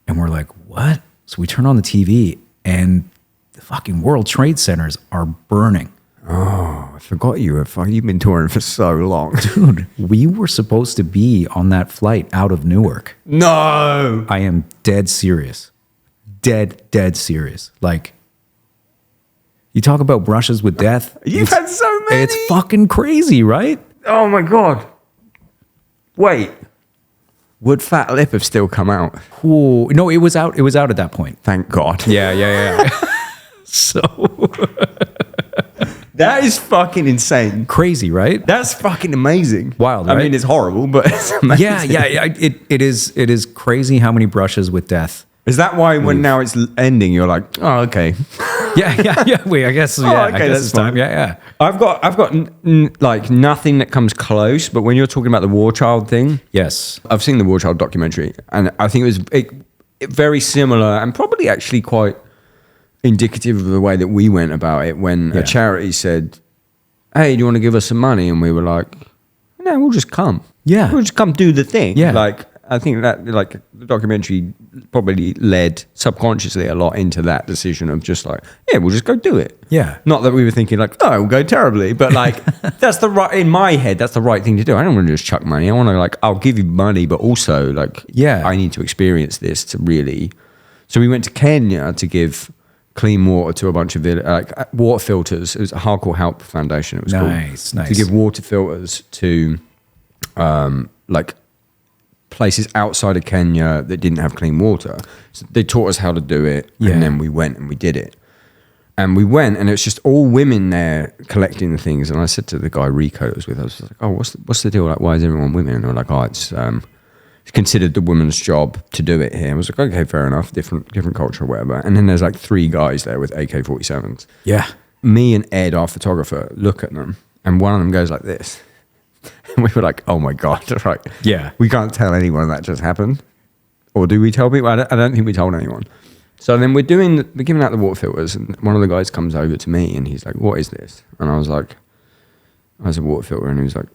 And we're like, what? So we turn on the TV and the fucking World Trade Centers are burning. Oh, I forgot you've been touring for so long. Dude, we were supposed to be on that flight out of Newark. No. I am dead serious. Dead serious. Like, you talk about brushes with death. You've had so many. It's fucking crazy, right? Oh my God. Wait. Would Fat Lip have still come out? Ooh, no, it was out. It was out at that point. Thank God. Yeah. So that is fucking insane. Crazy, right? That's fucking amazing. Wild, right? I mean, it's horrible, but it's amazing. Yeah. It is crazy how many brushes with death. Is that why when now it's ending, you're like, oh, okay. Yeah. Wait, I guess. Yeah, okay, I guess that's it's time. fine. Yeah. I've got like nothing that comes close. But when you're talking about the War Child thing, Yes. I've seen the War Child documentary, and I think it very similar and probably actually quite indicative of the way that we went about it when a charity said, hey, do you want to give us some money? And we were like, no, we'll just come. Yeah. We'll just come do the thing. Yeah. Like, I think that like the documentary probably led subconsciously a lot into that decision of just like, yeah, we'll just go do it. Yeah. Not that we were thinking like, oh, it will go terribly, but like that's in my head, that's the right thing to do. I don't want to just chuck money. I want to like, I'll give you money, but also like, I need to experience this to really. So we went to Kenya to give clean water to a bunch of water filters. It was a Hardcore Help Foundation. It was nice. To give water filters to like places outside of Kenya that didn't have clean water. So they taught us how to do it, and then we went and we did it. And we went, and it's just all women there collecting the things. And I said to the guy Rico that was with us, like, "Oh, what's the deal? Like, why is everyone women?" And they were like, "Oh, it's considered the woman's job to do it here." I was like, "Okay, fair enough. Different culture, or whatever." And then there's like 3 guys there with AK-47s. Yeah. Me and Ed, our photographer, look at them, and one of them goes like this. And we were like, oh my God, right? Yeah. We can't tell anyone that just happened. Or do we tell people? I don't think we told anyone. So then we're giving out the water filters, and one of the guys comes over to me and he's like, "What is this?" And I was like, "That's a water filter." And he was like,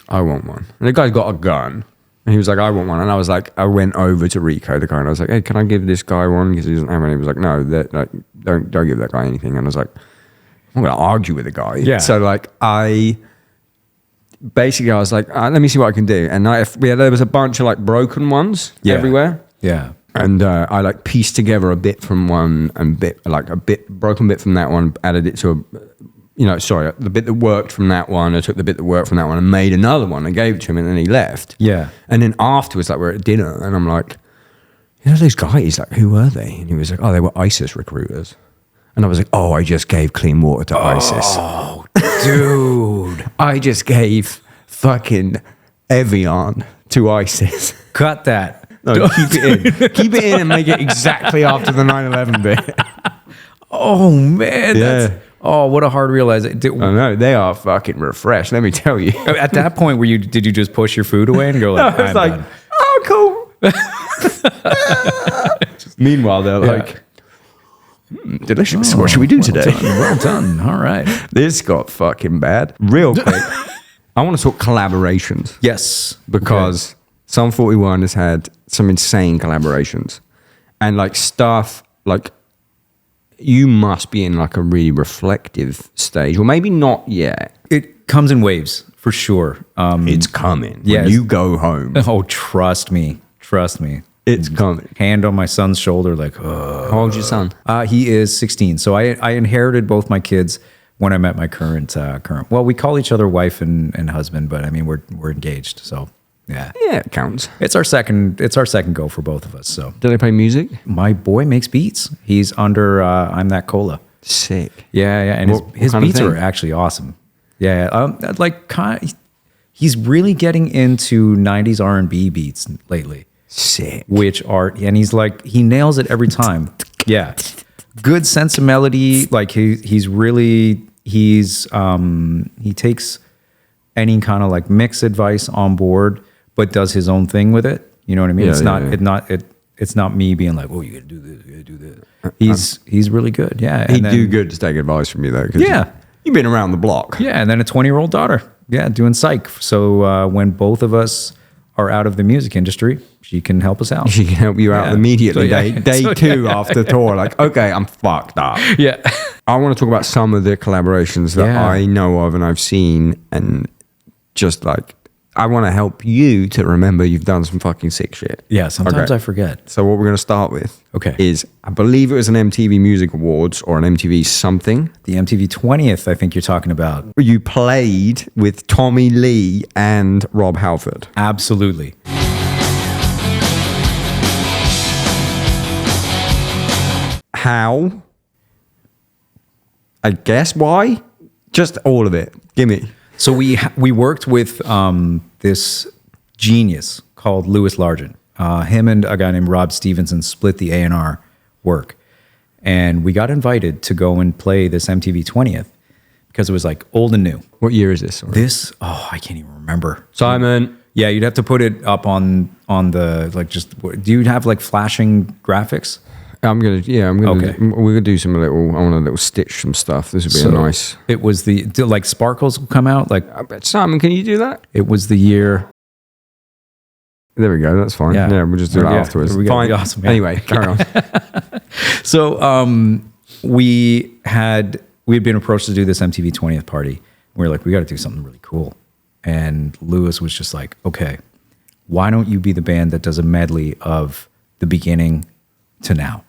"I want one." And the guy's got a gun. And he was like, "I want one." And I was like, I went over to Rico, the guy, and I was like, "Hey, can I give this guy one?" Because he doesn't have any. He was like, "No, like, don't give that guy anything." And I was like, I'm going to argue with the guy. Yeah. So like I was like, let me see what I can do. And there was a bunch of like broken ones everywhere. Yeah. And I like pieced together a bit from one and broken bit from that one, added it to the bit that worked from that one. I took the bit that worked from that one and made another one and gave it to him, and then he left. Yeah. And then afterwards, like we're at dinner and I'm like, those guys, like, who were they? And he was like, oh, they were ISIS recruiters. And I was like, oh, I just gave clean water to ISIS. Oh, dude. I just gave fucking Evian to ISIS. Cut that. No, keep it in. Keep it in and make it exactly after the 9/11 bit. Oh, man. Yeah. What a hard realization. I know, they are fucking refreshed, let me tell you. At that point, did you just push your food away and go like, I was like, oh, cool. Meanwhile, they're like, delicious. What should we do today? Well done. All right. This got fucking bad. Real quick, I want to talk collaborations. Yes. Because Sum 41 has had some insane collaborations. And like stuff, like you must be in like a really reflective stage. Or maybe not yet. It comes in waves, for sure. It's coming. Yes. When you go home. Oh, trust me. It's coming. Hand on my son's shoulder, like, How old's your son? He is 16. So I inherited both my kids when I met my current. Well, we call each other wife and husband, but I mean we're engaged. So yeah, It counts. it's our second go for both of us. So Do they play music? my boy makes beats. He's under I'm That Cola. Sick. Yeah, and his kind of beats thing? are actually awesome. Yeah, he's really getting into 90s R&B beats lately. Sick. And he's like, he nails it every time. Yeah. Good sense of melody. Like he takes any kind of like mix advice on board, but does his own thing with it. You know what I mean? It's not me being like, oh, you gotta do this, you gotta do this. He's really good. Yeah. He'd do good to take advice from you though. Yeah. You've been around the block. Yeah. And then a 20-year-old daughter. Yeah. Doing psych. So when both of us are out of the music industry, she can help us out. She can help you out immediately. So, yeah. Day two after tour, like, okay, I'm fucked up. Yeah. I want to talk about some of the collaborations that I know of and I've seen, and just like, I want to help you to remember you've done some fucking sick shit. Yeah, sometimes I forget. So what we're going to start with is, I believe it was an MTV Music Awards or an MTV something. The MTV 20th, I think you're talking about. You played with Tommy Lee and Rob Halford. Absolutely. How? I guess why? Just all of it. Gimme. So we worked with this genius called Louis Largent. Him and a guy named Rob Stevenson split the A&R work. And we got invited to go and play this MTV 20th because it was like old and new. What year is this? Sorry. I can't even remember. Simon. Yeah, you'd have to put it up on the, like, just, do you have like flashing graphics? We're gonna do some little. I want to little stitch some stuff. This would be a nice. It was like sparkles will come out. Like, Simon, can you do that? It was the year. There we go. That's fine. Yeah, we'll just do that afterwards. Fine. Awesome. Yeah. Anyway, carry on. So we had been approached to do this MTV 20th party. We were like, we got to do something really cool. And Louis was just like, okay, why don't you be the band that does a medley of the beginning to now?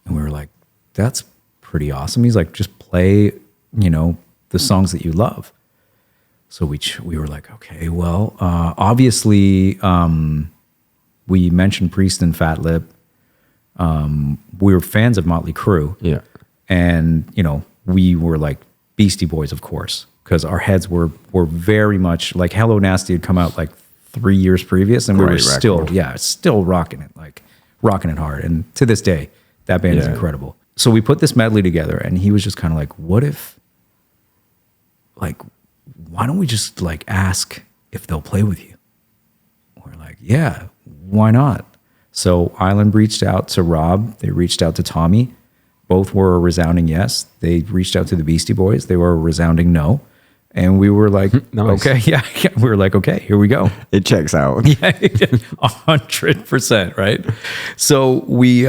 And we were like, that's pretty awesome. He's like, just play, the songs that you love. So we were like, okay, well, obviously, we mentioned Priest and Fat Lip. We were fans of Motley Crue. Yeah. And, we were like Beastie Boys, of course, because our heads were very much like Hello Nasty had come out like 3 years previous, and we were still rocking it hard. And to this day, that band is incredible. So we put this medley together, and he was just kind of like, what if, like, why don't we just like ask if they'll play with you? We're like, yeah, why not? So Island reached out to Rob. They reached out to Tommy. Both were a resounding yes. They reached out to the Beastie Boys. They were a resounding no. And we were like, Nice. okay, yeah. We were like, okay, here we go. It checks out. Yeah, 100%, right? So we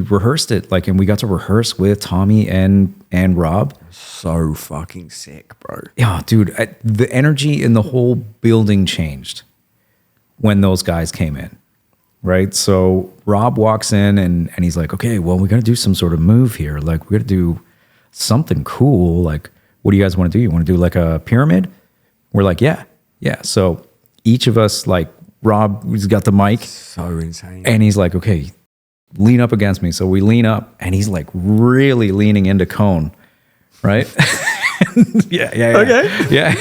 rehearsed it, like, and we got to rehearse with Tommy and Rob. So fucking sick, bro. Yeah, dude, the energy in the whole building changed when those guys came in, right? So Rob walks in and he's like, okay, well, we got to do some sort of move here. Like, we got to do something cool. Like, what do you guys want to do? You want to do like a pyramid? We're like, yeah. So each of us, like, Rob, he's got the mic. So insane. And he's like, okay, lean up against me. So we lean up and he's like really leaning into Cone, right? Yeah. Okay. Yeah,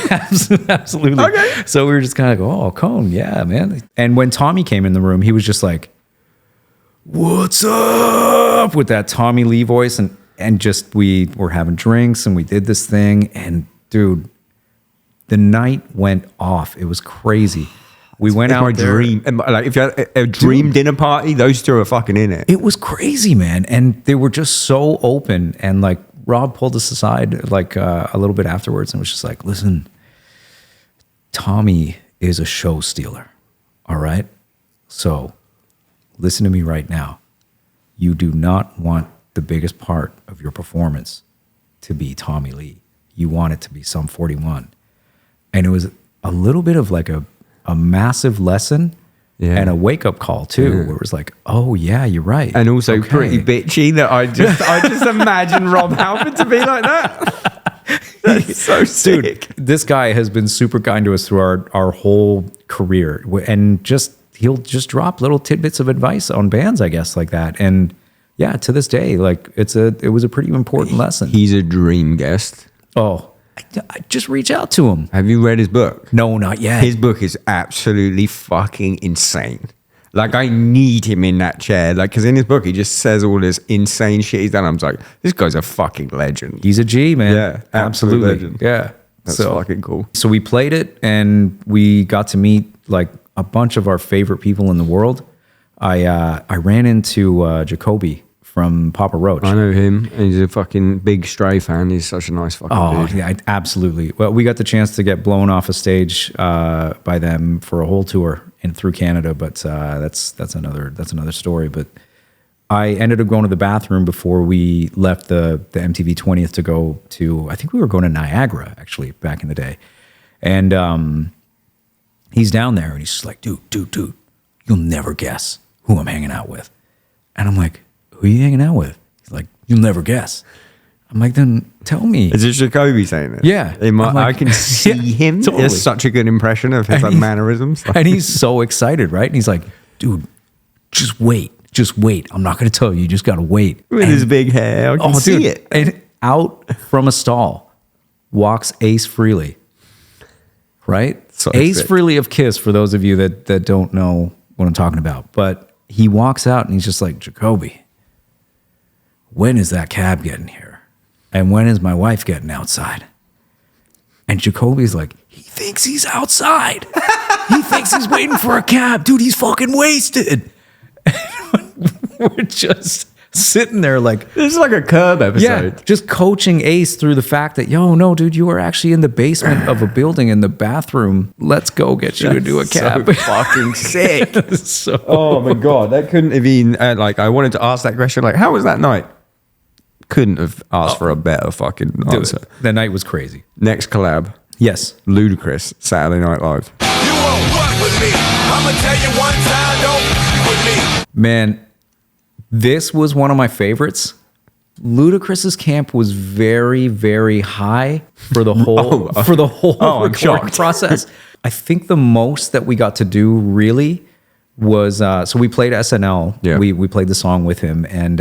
absolutely. Okay. So we were just kind of like, oh, Cone, yeah, man. And when Tommy came in the room, he was just like, what's up? With that Tommy Lee voice. And just, we were having drinks and we did this thing. And dude, the night went off. It was crazy. We went out there. Dream. Like, if you had a dream dinner party, those two are fucking in it. It was crazy, man. And they were just so open. And like, Rob pulled us aside like a little bit afterwards and was just like, listen, Tommy is a show stealer. All right. So listen to me right now. You do not want the biggest part of your performance to be Tommy Lee. You want it to be Sum 41. And it was a little bit of like a massive lesson and a wake-up call too, where it was like, oh yeah, you're right. And also pretty bitchy that I just imagine Rob Halford to be like that. That's so sick. Dude, this guy has been super kind to us through our whole career. And he'll just drop little tidbits of advice on bands, I guess, like that. And yeah, to this day, like it was a pretty important lesson. He's a dream guest. Oh, I just reach out to him. Have you read his book? No, not yet. His book is absolutely fucking insane. Like, I need him in that chair. Like, because in his book, he just says all this insane shit he's done. I'm like, this guy's a fucking legend. He's a G, man. Yeah, absolutely. legend. Yeah. That's fucking cool. So we played it and we got to meet like a bunch of our favorite people in the world. I ran into Jacoby from Papa Roach. I know him. He's a fucking big Stray fan. He's such a nice fucking dude. Yeah, absolutely. Well, we got the chance to get blown off a stage by them for a whole tour through Canada, but that's another story. But I ended up going to the bathroom before we left the MTV 20th to go to, I think we were going to Niagara actually back in the day. And he's down there and he's just like, dude, you'll never guess who I'm hanging out with. And I'm like, who are you hanging out with? He's like, you'll never guess. I'm like, then tell me. Is it Jacoby saying it? Yeah. I can see him. Totally. There's such a good impression of his like, mannerisms. And he's so excited, right? And he's like, dude, just wait. I'm not going to tell you. You just got to wait. With his big hair. I can see it. And out from a stall walks Ace Frehley, right? So Ace sick. Frehley of Kiss, for those of you that don't know what I'm talking about. But he walks out and he's just like, Jacoby, when is that cab getting here? And when is my wife getting outside? And Jacoby's like, he thinks he's outside. He thinks he's waiting for a cab. Dude, he's fucking wasted. We're just sitting there like, this is like a Curb episode. yeah, just coaching Ace through the fact that, no, dude, you are actually in the basement of a building in the bathroom. Let's go get you into a cab. So fucking sick. So, Oh my God. That couldn't have been, like, I wanted to ask that question. Like, how was that night? Couldn't have asked for a better fucking answer. the night was crazy. Next collab. Yes. Ludacris, Saturday Night Live. You won't fuck with me. I'ma tell you one time, don't fuck with me. Man, this was one of my favorites. Ludacris's camp was very, very high for the whole I'm recording shocked. process. I think the most that we got to do really was so we played SNL. Yeah. We played the song with him, and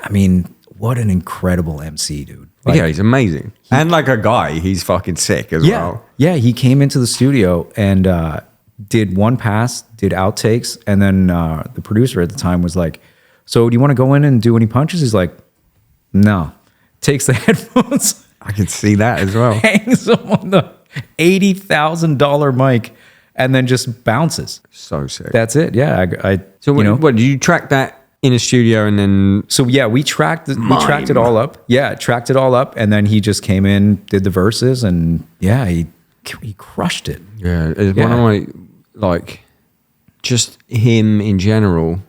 I mean, what an incredible MC, dude. Like, yeah, he's amazing. And like a guy, he's fucking sick as well. Yeah, he came into the studio and did one pass, did outtakes, and then the producer at the time was like, so do you want to go in and do any punches? He's like, no. Takes the headphones, I can see that as well. hangs them on the $80,000 mic, and then just bounces. So sick. That's it. Yeah. So what did you track that in a studio and then? So yeah, we tracked it all up. Yeah, tracked it all up, and then he just came in, did the verses, and yeah, he crushed it. Yeah, it's one of my, like, just him in general.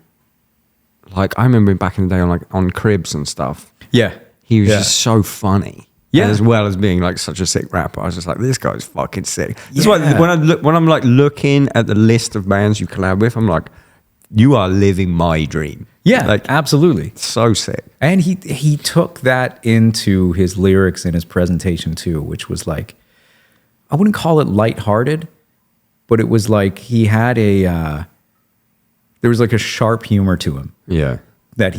Like, I remember back in the day on Cribs and stuff. Yeah, he was just so funny. Yeah, as well as being like such a sick rapper, I was just like, this guy's fucking sick. That's why when I'm like looking at the list of bands you collab with, I'm like, you are living my dream. Yeah, like absolutely, so sick. And he took that into his lyrics and his presentation too, which was like, I wouldn't call it lighthearted, but it was like he had there was like a sharp humor to him. Yeah, that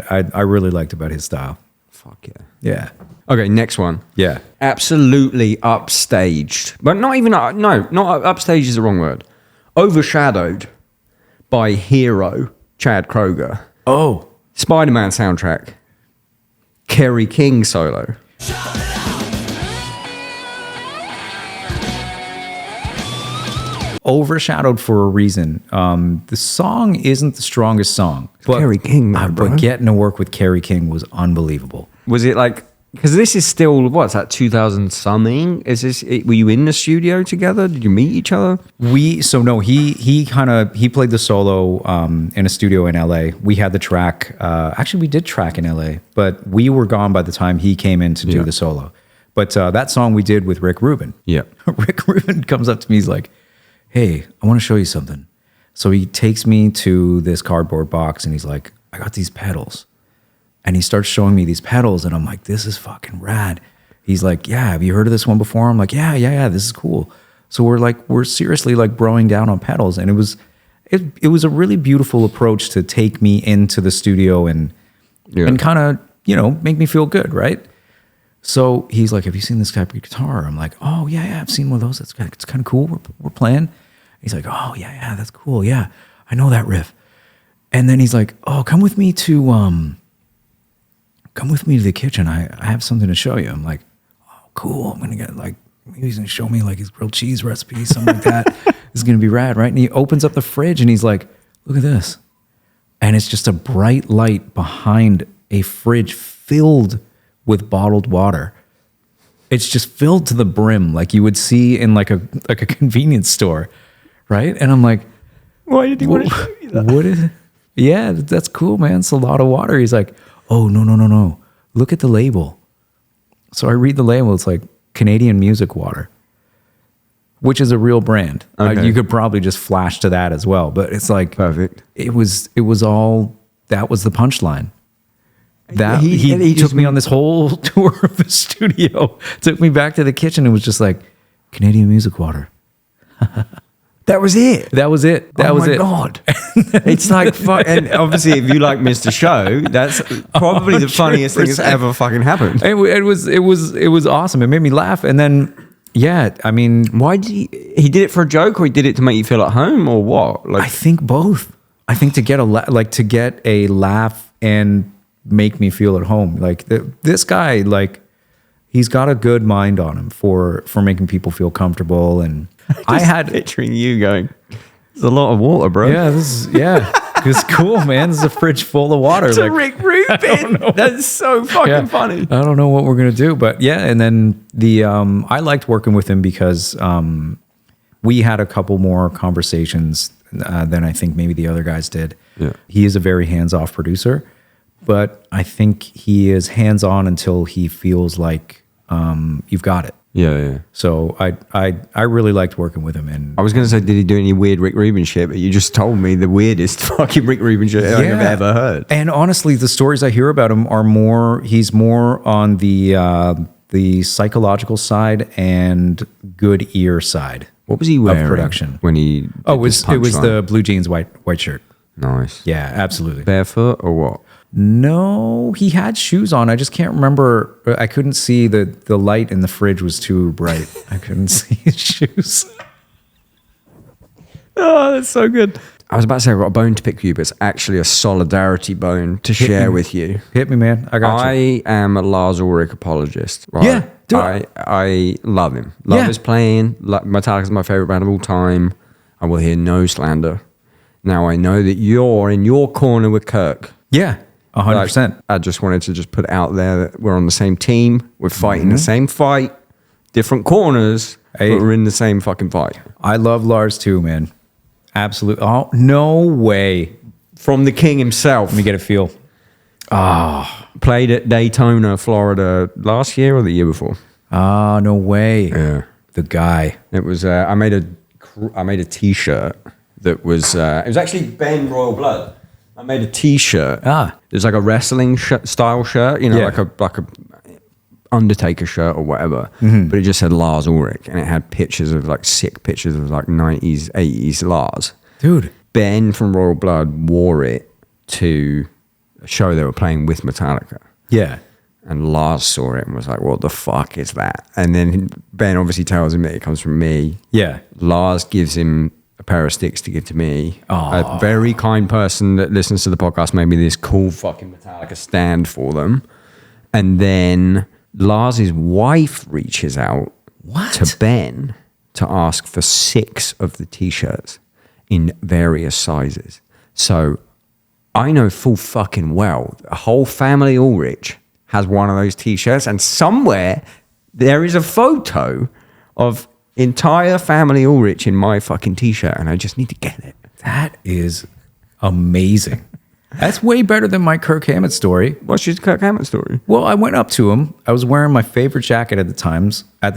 I really liked about his style. Fuck yeah. Yeah. Okay, next one. Yeah. Absolutely upstaged, but not even not upstaged is the wrong word. Overshadowed by Hero, Chad Kroger. Oh, Spider-Man soundtrack. Kerry King solo. Overshadowed for a reason. The song isn't the strongest song. But Kerry King, man, bro. But getting to work with Kerry King was unbelievable. Was it like, because this is still, what's that, 2000 something? Were you in the studio together? Did you meet each other? He played the solo in a studio in LA. We had the track, actually we did track in LA, but we were gone by the time he came in to do the solo. But that song we did with Rick Rubin. Yeah. Rick Rubin comes up to me, he's like, hey, I want to show you something. So he takes me to this cardboard box and he's like, I got these pedals. And he starts showing me these pedals and I'm like, this is fucking rad. He's like, yeah, have you heard of this one before? I'm like, yeah, this is cool. So we're seriously like broing down on pedals. And it was a really beautiful approach to take me into the studio and kind of, make me feel good, right? So he's like, have you seen this type of guitar? I'm like, oh yeah, I've seen one of those. It's kind of cool. We're playing. He's like, oh yeah, that's cool. Yeah, I know that riff. And then he's like, oh, come with me to the kitchen. I have something to show you. I'm like, oh, cool. I'm gonna get maybe he's gonna show me like his grilled cheese recipe, something like that. This is gonna be rad, right? And he opens up the fridge and he's like, look at this. And it's just a bright light behind a fridge filled with bottled water. It's just filled to the brim, like you would see in like a convenience store, right? And I'm like, why did he want to show you that? What is it? Yeah, that's cool, man. It's a lot of water. He's like, oh, no. Look at the label. So I read the label. It's like Canadian Music Water, which is a real brand. Okay. You could probably just flash to that as well. But it's like, perfect. It was all, that was the punchline. That he took me on this whole tour of the studio, took me back to the kitchen and was just like, Canadian Music Water. That was it. That was it. That was it. Oh my God. It's like, and obviously if you like Mr. Show, that's probably the funniest thing that's ever fucking happened. It was awesome. It made me laugh. And then, yeah, I mean. Why did he did it for a joke or he did it to make you feel at home or what? Like, I think both. I think to get a laugh and make me feel at home. Like this guy, like he's got a good mind on him for making people feel comfortable. And I had picturing you going, there's a lot of water, bro. Yeah, it's cool, man. This is a fridge full of water. To Rick Rubin. That's so fucking funny. I don't know what we're gonna do, but yeah. And then I liked working with him because we had a couple more conversations than I think maybe the other guys did. Yeah. He is a very hands-off producer. But I think he is hands-on until he feels like you've got it. Yeah. So I really liked working with him. And I was going to say, did he do any weird Rick Rubin shit? But you just told me the weirdest fucking Rick Rubin shit I've ever heard. And honestly, the stories I hear about him are he's more on the psychological side and good ear side. What was he wearing of production when he? It was the blue jeans, white shirt. Nice. Yeah, absolutely. Barefoot or what? No, he had shoes on. I just can't remember. I couldn't see the light in the fridge was too bright. I couldn't see his shoes. Oh, that's so good. I was about to say I've got a bone to pick with you, but it's actually a solidarity bone to share with you. Hit me, man. I got you. I am a Lars Ulrich apologist. Right? Yeah, do it. I love him. Love his playing. Metallica's my favorite band of all time. I will hear no slander. Now I know that you're in your corner with Kirk. Yeah, 100%. I just wanted to just put it out there that we're on the same team. We're fighting the same fight, different corners, but we're in the same fucking fight. I love Lars too, man. Absolutely. Oh, no way. From the king himself. Let me get a feel. Played at Daytona, Florida last year or the year before. No way. Yeah. The guy. It was, I made a t-shirt that was, it was actually Ben Royal Blood. I made a t-shirt. It's like a wrestling style shirt, you know, like a Undertaker shirt or whatever, but it just said Lars Ulrich, and it had pictures of like sick pictures of like 90s, 80s Lars. Dude. Ben from Royal Blood wore it to a show they were playing with Metallica. Yeah. And Lars saw it and was like, what the fuck is that? And then Ben obviously tells him that it comes from me. Yeah. Lars gives him a pair of sticks to give to me. Aww. A very kind person that listens to the podcast made me this cool fucking Metallica stand for them. And then Lars's wife reaches out to Ben to ask for 6 of the t-shirts in various sizes. So I know full fucking well a whole family Ulrich has one of those t-shirts, and somewhere there is a photo of entire family Ulrich in my fucking t-shirt, and I just need to get it. That is amazing. That's way better than my Kirk Hammett story. What's your Kirk Hammett story? Well, I went up to him. I was wearing my favorite jacket at the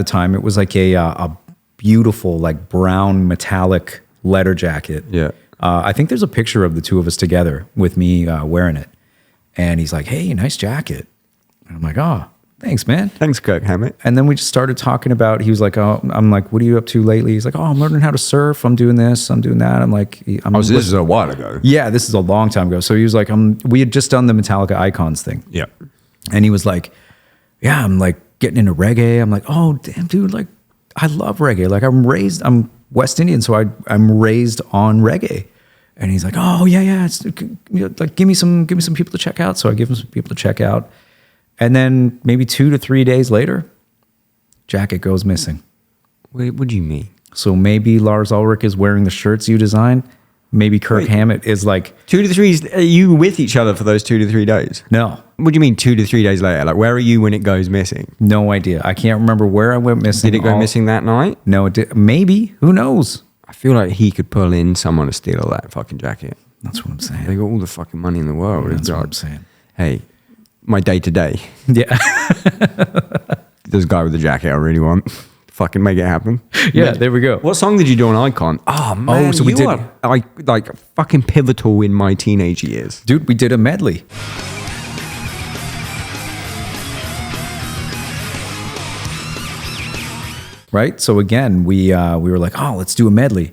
time. It was like a beautiful, like brown metallic leather jacket. Yeah. I think there's a picture of the two of us together with me wearing it. And he's like, hey, nice jacket. And I'm like, oh, thanks, man. Thanks, Kirk Hammett. And then we just started talking about, he was like, oh, I'm like, what are you up to lately? He's like, oh, I'm learning how to surf. I'm doing this. I'm doing that. I'm like, so this is a while ago. Yeah, this is a long time ago. So he was like, we had just done the Metallica Icons thing. Yeah. And he was like, yeah, I'm like getting into reggae. I'm like, oh, damn, dude, like, I love reggae. Like, I'm West Indian, so I'm raised on reggae. And he's like, oh, yeah. It's, like, give me some people to check out. So I give him some people to check out. And then maybe 2 to 3 days later, jacket goes missing. Wait, what do you mean? So maybe Lars Ulrich is wearing the shirts you designed. Maybe Kirk Hammett is like 2 to 3. Are you with each other for those 2 to 3 days? No. What do you mean 2 to 3 days later? Like, where are you when it goes missing? No idea. I can't remember where I went missing. Did it go missing that night? No, it did. Maybe. Who knows? I feel like he could pull in someone to steal that fucking jacket. That's what I'm saying. They got all the fucking money in the world. That's what I'm saying. Hey, my day to day. Yeah. This guy with the jacket I really want. Fucking make it happen. Yeah, there we go. What song did you do on Icon? Oh, man. So we did like fucking pivotal in my teenage years. Dude, we did a medley. Right? So again, we were like, oh, let's do a medley.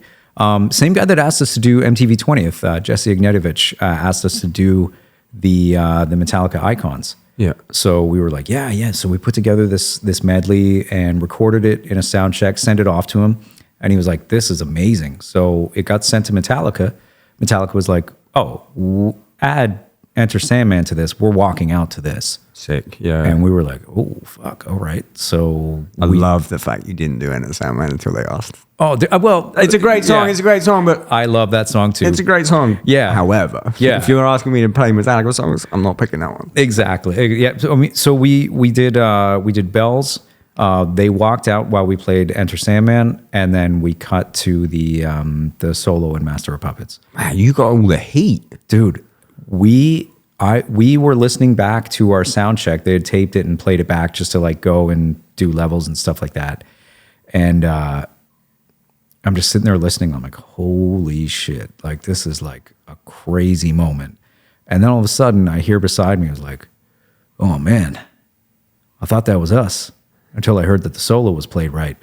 Same guy that asked us to do MTV 20th, Jesse Ignatievich, asked us to do the Metallica Icons. Yeah. So we were like, yeah. So we put together this medley and recorded it in a sound check, sent it off to him. And he was like, this is amazing. So it got sent to Metallica. Metallica was like, oh, add Enter Sandman to this. We're walking out to this. Sick, yeah. And we were like, oh, fuck, all right. So I love the fact you didn't do Enter Sandman until they asked. Oh, well, it's a great song. Yeah. It's a great song, but I love that song too. It's a great song. Yeah. However, yeah. if you're asking me to play Metallica songs, I'm not picking that one. Exactly. Yeah. So we did Bells. They walked out while we played Enter Sandman, and then we cut to the solo in Master of Puppets. Man, you got all the heat, dude. We were listening back to our sound check. They had taped it and played it back just to like go and do levels and stuff like that. And I'm just sitting there listening. I'm like, holy shit. Like, this is like a crazy moment. And then all of a sudden I hear beside me, I was like, oh man, I thought that was us until I heard that the solo was played right.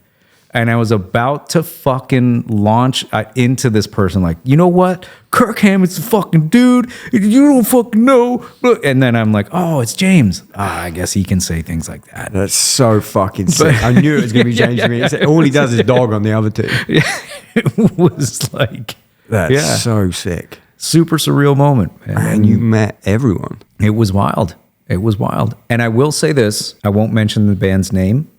And I was about to fucking launch into this person like, you know what? Kirk Hammett's a fucking dude. You don't fucking know. And then I'm like, oh, it's James. I guess he can say things like that. That's so fucking sick. I knew it was going to be James to me. All he does is dog on the other two. It was like, That's so sick. Super surreal moment. And you met everyone. It was wild. It was wild. And I will say this. I won't mention the band's name.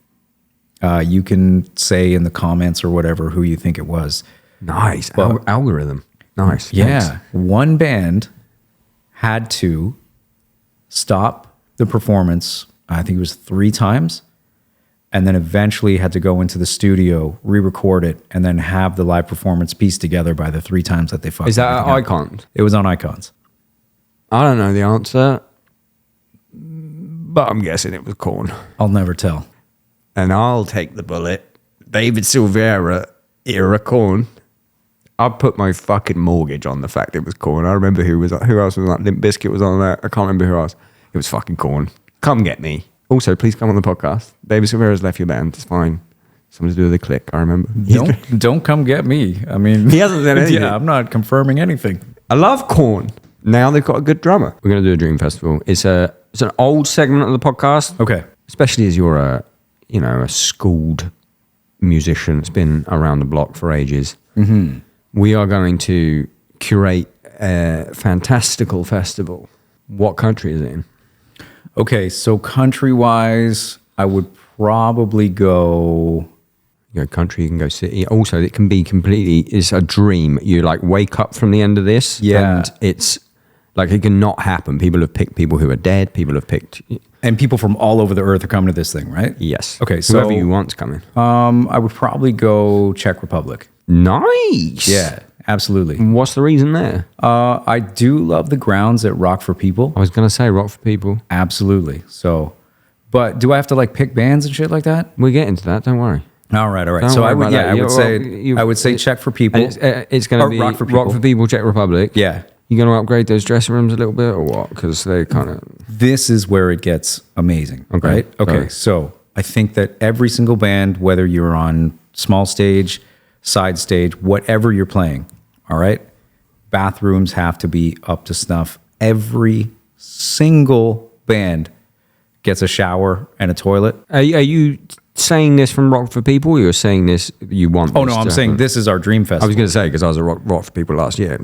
You can say in the comments or whatever who you think it was. Nice. But- Algorithm. Nice. Yeah. Thanks. One band had to stop the performance, I think it was 3 times, and then eventually had to go into the studio, re-record it, and then have the live performance pieced together by the 3 times that they fucked. Is that everything up. Icons? It was on Icons. I don't know the answer, but I'm guessing it was Korn. I'll never tell. And I'll take the bullet. David Silveira era Korn. I put my fucking mortgage on the fact it was Korn. I remember who else was on that. Limp Bizkit was on there. I can't remember who else. It was fucking Korn. Come get me. Also, please come on the podcast. David Silveira's left your band. It's fine. Something to do with a click. I remember. Don't come get me. I mean, He hasn't said anything. Yeah, I'm not confirming anything. I love Korn. Now they've got a good drummer. We're going to do a Dream Festival. It's an old segment of the podcast. Okay. Especially as you're a schooled musician. It's been around the block for ages. Mm-hmm. We are going to curate a fantastical festival. What country is it in? Okay, so country-wise, I would probably go... You go country, you can go city. Also, it can be it's a dream. You like wake up from the end of this. Yeah. And it's like it can not happen. People have picked people who are dead. People have picked... And people from all over the earth are coming to this thing, right? Yes. Okay, so... Whoever you want's coming. I would probably go Czech Republic. Nice. Yeah, absolutely. What's the reason there? I do love the grounds at Rock for People. I was going to say Rock for People. Absolutely. So, but do I have to like pick bands and shit like that? We'll get into that. Don't worry. All right. Don't So worry I would, about yeah, that. I would say Czech for People. It's going to be Rock for People. Czech Republic. Yeah. You going to upgrade those dressing rooms a little bit or what? Because they kind of... This is where it gets amazing. Okay. Right? Okay. Sorry. So I think that every single band, whether you're on small stage, side stage, whatever you're playing, all right, bathrooms have to be up to snuff. Every single band gets a shower and a toilet. Are you saying this from Rock for People or you're saying this you want Oh, this no, I'm to saying happen? this is our dream festival. I was going to say, because I was at Rock for People last year.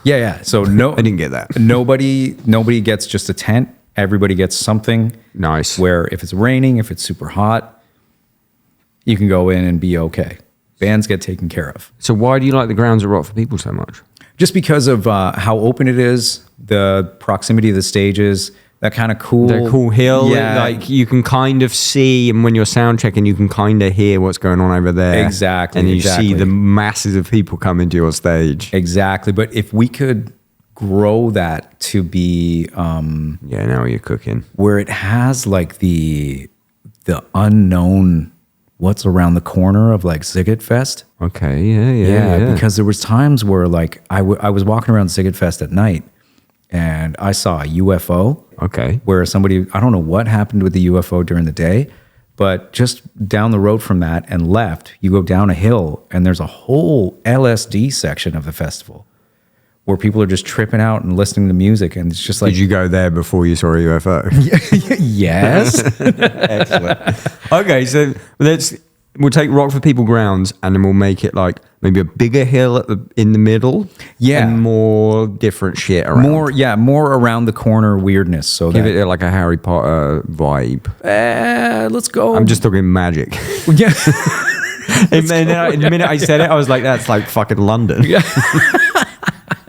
Yeah. So no, I didn't get that. Nobody gets just a tent. Everybody gets something. Nice. Where if it's raining, if it's super hot, you can go in and be okay. Bands get taken care of. So why do you like the grounds at Rock for People so much? Just because of how open it is, the proximity of the stages, that kind of cool. The cool hill. Yeah. Like you can kind of see, and when you're sound checking, you can kind of hear what's going on over there. Exactly. And you exactly. see the masses of people coming to your stage. Exactly. But if we could grow that to be Yeah, now you're cooking. where it has like the unknown what's around the corner of like Ziggit Fest. Okay, yeah. Because there was times where like I was walking around Ziggit Fest at night and I saw a UFO. Okay. Where somebody, I don't know what happened with the UFO during the day, but just down the road from that and left, you go down a hill and there's a whole LSD section of the festival where people are just tripping out and listening to music. And it's just like, Did you go there before you saw a UFO? yes. Excellent. Okay, so we'll take Rock for People grounds and then we'll make it like maybe a bigger hill in the middle. Yeah. And more different shit around. More around the corner weirdness. So Give it like a Harry Potter vibe. let's go. I'm just talking magic. Yeah. And then the minute I said it, I was like, that's like fucking London. Yeah.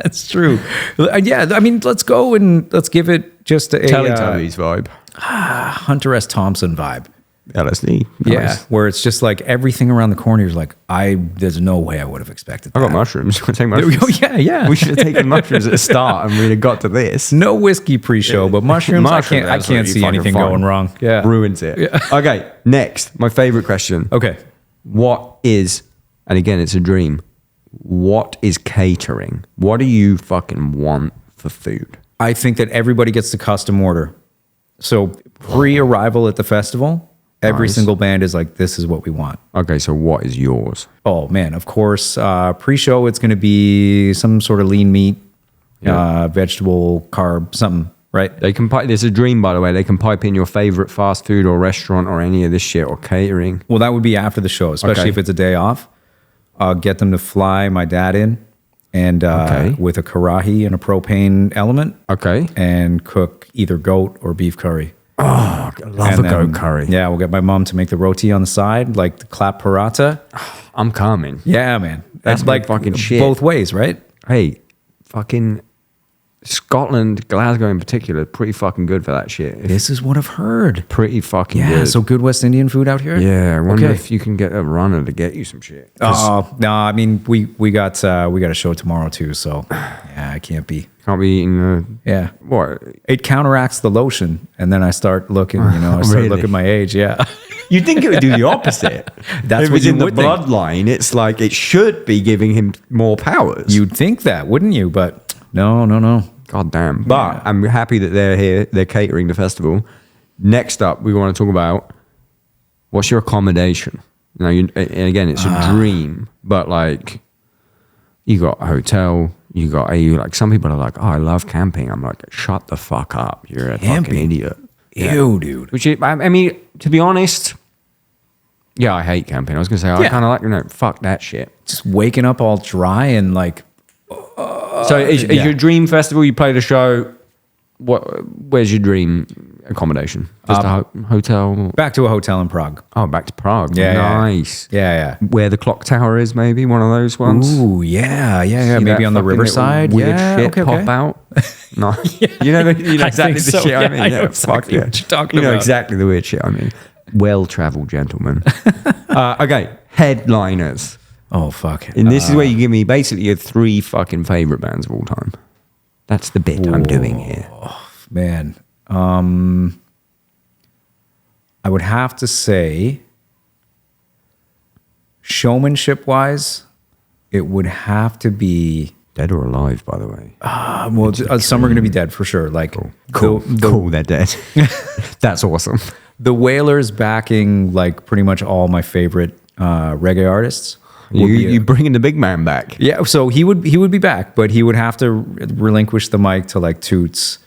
That's true. Yeah, I mean, let's go and let's give it just a Teletubbies vibe. Hunter S. Thompson vibe. LSD. Yeah, Nice. where it's just like everything around the corner is like, there's no way I would have expected that. I got mushrooms. We'll take There we mushrooms. go. Yeah. We should have taken mushrooms at the start and we'd have got to this. No whiskey pre-show, but mushrooms, I can't absolutely see fucking anything fine. going wrong. Yeah. Ruins it. Okay, next. My favorite question. Okay. What is, and again, it's a dream. What is catering? What do you fucking want for food? I think that everybody gets the custom order. So pre-arrival at the festival, every Nice. single band is like, this is what we want. Okay, so what is yours? Oh man, of course. Pre-show, it's going to be some sort of lean meat, vegetable, carb, something, right? They can pipe. There's a dream, by the way. They can pipe in your favorite fast food or restaurant or any of this shit or catering. Well, that would be after the show, especially Okay. if it's a day off. Get them to fly my dad in, and Okay. with a karahi and a propane element, Okay. and cook either goat or beef curry. Oh, I love And a then, goat curry. Yeah, we'll get my mom to make the roti on the side, like the clap paratha. I'm coming. Yeah, man. That's And, my fucking shit. Both ways, right? Hey, fucking Scotland, Glasgow in particular, pretty fucking good for that shit. This is what I've heard. Pretty fucking Yeah, good. so good West Indian food out here? Yeah, I wonder Okay. if you can get a runner to get you some shit. 'Cause Oh, no, I mean, we got a show tomorrow too, so yeah, I can't be. can't be eating Yeah. what? It counteracts the lotion, and then I start looking, I start Really? looking my age, yeah. You'd think it would do the opposite. That's if what it's you in the would think. bloodline, it's like it should be giving him more powers. You'd think that, wouldn't you? But no. God damn. But Yeah. I'm happy that they're here. They're catering the festival. Next up, we want to talk about what's your accommodation? Now, and again, it's a dream, but like you got a hotel, you like some people are like, oh, I love camping. I'm like, shut the fuck up. You're a fucking Camping? idiot. Ew, dude. Which I mean, to be honest, yeah, I hate camping. I was gonna say I Yeah. kind of like fuck that shit. Just waking up all dry and like, So is yeah. your dream festival? You played a show. Where's your dream accommodation? Just a hotel. back to a hotel in Prague. Oh, back to Prague. Yeah, yeah. Nice. Yeah. Where the clock tower is, maybe one of those ones. Ooh, yeah. See Maybe that on the fucking riverside. little weird Yeah, shit okay. pop out. No, you know I exactly think the so. shit I Yeah, mean. I know Yeah, exactly fuck yeah. what you're talking You know about. exactly the weird shit I mean. Well-traveled gentlemen. Okay, headliners. Oh, fuck. And this is where you give me basically your 3 fucking favorite bands of all time. That's the bit I'm doing here. Man. I would have to say, showmanship wise, it would have to be. Dead or alive, by the way. Some are going to be dead for sure. Like Cool. the Cool, they're dead. That's awesome. the Wailers backing like pretty much all my favorite reggae artists. would be You bringing the big man back. Yeah, so he would be back, but he would have to relinquish the mic to like Toots.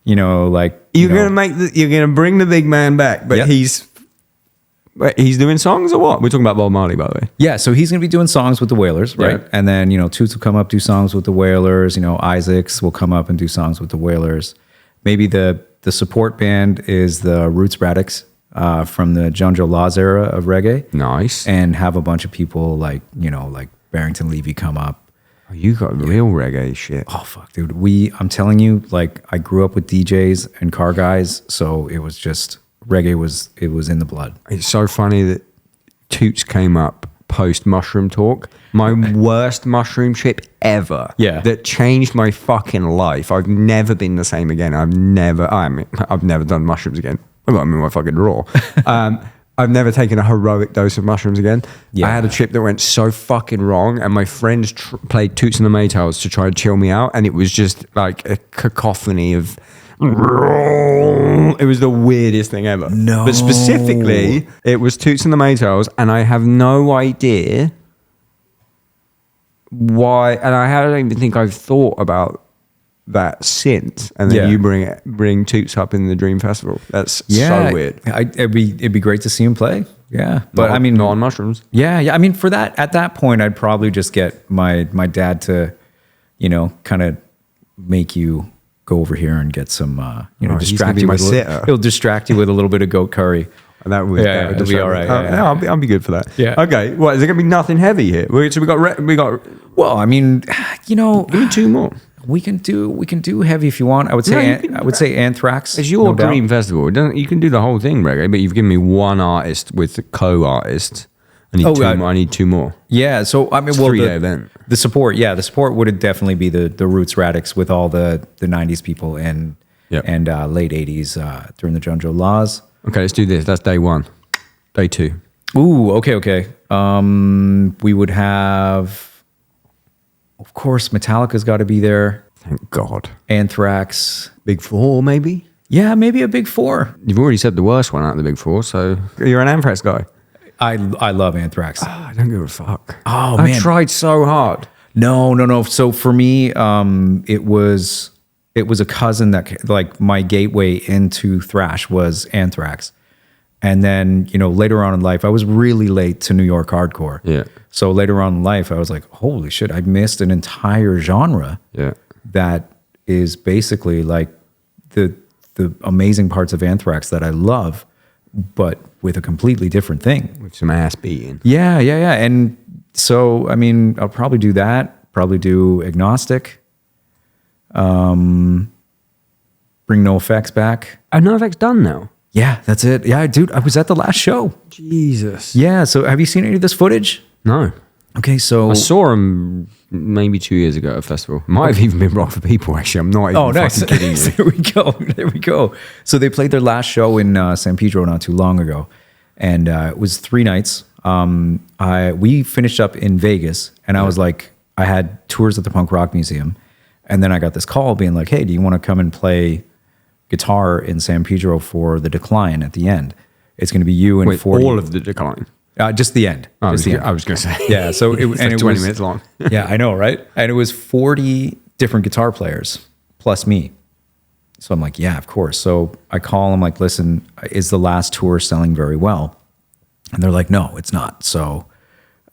Like You're gonna bring the big man back, but Yep. he's doing songs or what? We're talking about Bob Marley, by the way. Yeah, so he's going to be doing songs with the Wailers, right? Yeah. And then, Toots will come up, do songs with the Wailers. Isaacs will come up and do songs with the Wailers. Maybe the support band is the Roots Radix from the John Joe Laws era of reggae. Nice. And have a bunch of people like Barrington Levy come up. Oh, you got real reggae shit. Oh, fuck, dude. I'm telling you, like, I grew up with DJs and car guys, so it was just, reggae was in the blood. It's so funny that Toots came up post Mushroom Talk. My worst mushroom trip ever. Yeah. That changed my fucking life. I've never been the same again. I've never done mushrooms again. I've got them in my fucking drawer. I've never taken a heroic dose of mushrooms again. Yeah. I had a trip that went so fucking wrong, and my friends played Toots and the Maytals to try to chill me out, and it was just like a cacophony of. It was the weirdest thing ever. No. But specifically, it was Toots and the Maytals, and I have no idea why. And I don't even think I've thought about that since. And then Yeah. you bring Toots up in the Dream Festival. That's so weird. It'd be great to see him play. Yeah, but Not- I mean, not on mushrooms. Yeah. I mean, at that point, I'd probably just get my dad to, kind of make you go over here and get some, he's gonna distract be you my with. sitter. He'll distract you with a little bit of goat curry. That would, Yeah, it'll be all right. Yeah. I'll be good for that. Yeah. Okay. Well, is there gonna be nothing heavy here? So we got. Well, I mean, Give me 2 more. we can do heavy if you want. I would No, say you can- I would say Anthrax. It's your no doubt. dream festival. It doesn't, you can do the whole thing, reggae, but you've given me one artist with the co-artist. I need two more. I need 2 more. Yeah, so I mean, It's a well, 3-day event. the support would definitely be the Roots Radix with all the 90s people and Yep. and late 80s during the John Joe Laws. Okay, let's do this. That's day 1. Day 2. Ooh, okay. We would have, of course, Metallica's got to be there. Thank God. Anthrax. Big 4, maybe? Yeah, maybe a big 4. You've already said the worst one out of the big 4, so you're an Anthrax guy. I love Anthrax. I don't give a fuck. Oh, I man. tried so hard. No. So for me, it was a cousin that, like, my gateway into thrash was Anthrax. And then, later on in life, I was really late to New York hardcore. Yeah. So later on in life, I was like, holy shit, I missed an entire genre Yeah. that is basically like the amazing parts of Anthrax that I love, but with a completely different thing. With some ass beating. Yeah. And so, I mean, I'll probably do that. Probably do Agnostic. Bring No Effects back. Oh, No Effects done now? Yeah, that's it. Yeah, dude, I was at the last show. Jesus. Yeah, so have you seen any of this footage? No. Okay, so... I saw him maybe 2 years ago at a festival. Might have even been Rock for People, actually. I'm not even fucking kidding you. There we go. So they played their last show in San Pedro not too long ago. And it was 3 nights. We finished up in Vegas, and I was like, I had tours at the Punk Rock Museum. And then I got this call being like, hey, do you want to come and play guitar in San Pedro for the Decline at the end? It's going to be you and Wait, 40. all of the Decline? Just the end. I was the going to say. Yeah, so it, it's and like it 20 was, minutes long. Yeah, I know, right? And it was 40 different guitar players plus me. So I'm like, yeah, of course. So I call them like, listen, is the last tour selling very well? And they're like, no, it's not. So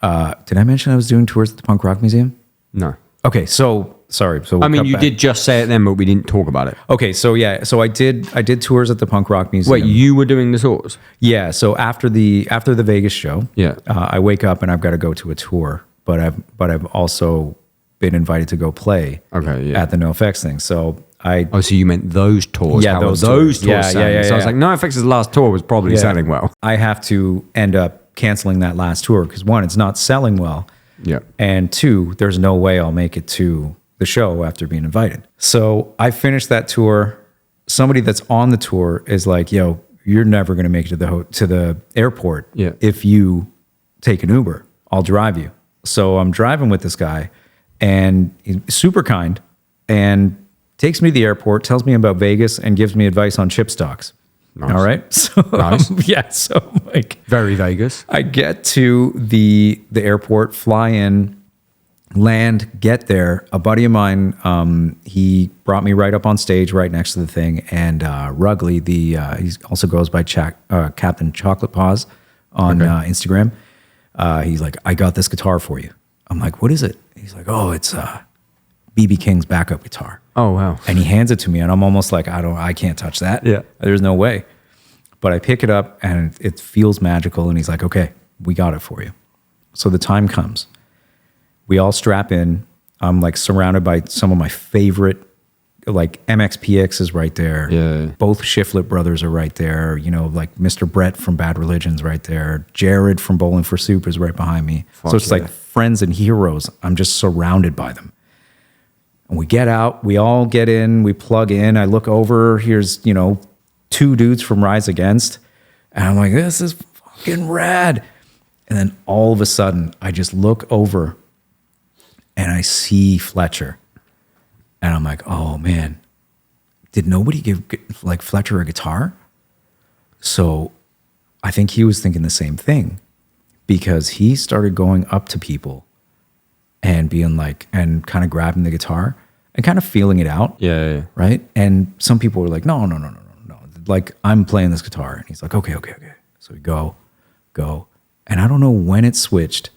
did I mention I was doing tours at the Punk Rock Museum? No. Okay, so sorry. So we'll I mean, cut you back. did just say it then, but we didn't talk about it. Okay, so yeah, so I did tours at the Punk Rock Museum. Wait, you were doing the tours? Yeah, so after the Vegas show, Yeah. I wake up and I've got to go to a tour, but I've also been invited to go play at the No Effects thing. So Oh, so you meant those tours? Yeah, How those were those tours. tours Yeah, selling? yeah, So I was yeah. like, No Effects' last tour was probably selling well. I have to end up canceling that last tour because 1, it's not selling well, Yeah. and 2, there's no way I'll make it to the show after being invited. So I finished that tour. Somebody that's on the tour is like, yo, you're never going to make it to the airport if you take an Uber. I'll drive you. So I'm driving with this guy, and he's super kind and takes me to the airport, tells me about Vegas, and gives me advice on chip stocks. Nice. All right. So Nice. yeah. So like Very Vegas. I get to the airport, fly in, land, get there. A buddy of mine, he brought me right up on stage, right next to the thing. And Rugley, he also goes by Captain Chocolate Paws on Instagram. He's like, I got this guitar for you. I'm like, what is it? He's like, oh, it's BB King's backup guitar. Oh, wow. And he hands it to me, and I'm almost like, I can't touch that. Yeah. There's no way. But I pick it up, and it feels magical. And he's like, okay, we got it for you. So the time comes. We all strap in. I'm like surrounded by some of my favorite, like MXPX is right there. Yeah. Both Shiflett brothers are right there. Like Mr. Brett from Bad Religion's right there. Jared from Bowling for Soup is right behind me. So it's like friends and heroes. I'm just surrounded by them. And we get out, we all get in, we plug in. I look over, here's, 2 dudes from Rise Against. And I'm like, this is fucking rad. And then all of a sudden, I just look over and I see Fletcher. And I'm like, oh man, did nobody give like Fletcher a guitar? So I think he was thinking the same thing, because he started going up to people and being like, and kind of grabbing the guitar and kind of feeling it out. Yeah. Right. And some people were like, no. Like, I'm playing this guitar. And he's like, okay. So we go. And I don't know when it switched,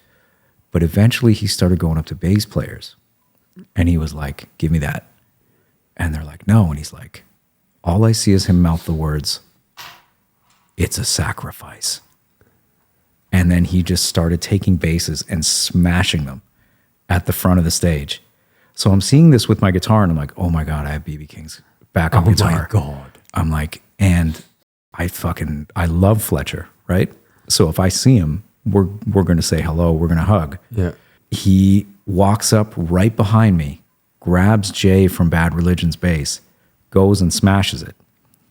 but eventually he started going up to bass players. And he was like, give me that. And they're like, no. And he's like, all I see is him mouth the words, it's a sacrifice. And then he just started taking basses and smashing them at the front of the stage. So I'm seeing this with my guitar, and I'm like, oh my God, I have BB King's backup guitar. Oh my God. I'm like, and I love Fletcher, right? So if I see him, we're going to say hello, we're going to hug. Yeah. He walks up right behind me, grabs Jay from Bad Religion's bass, goes and smashes it.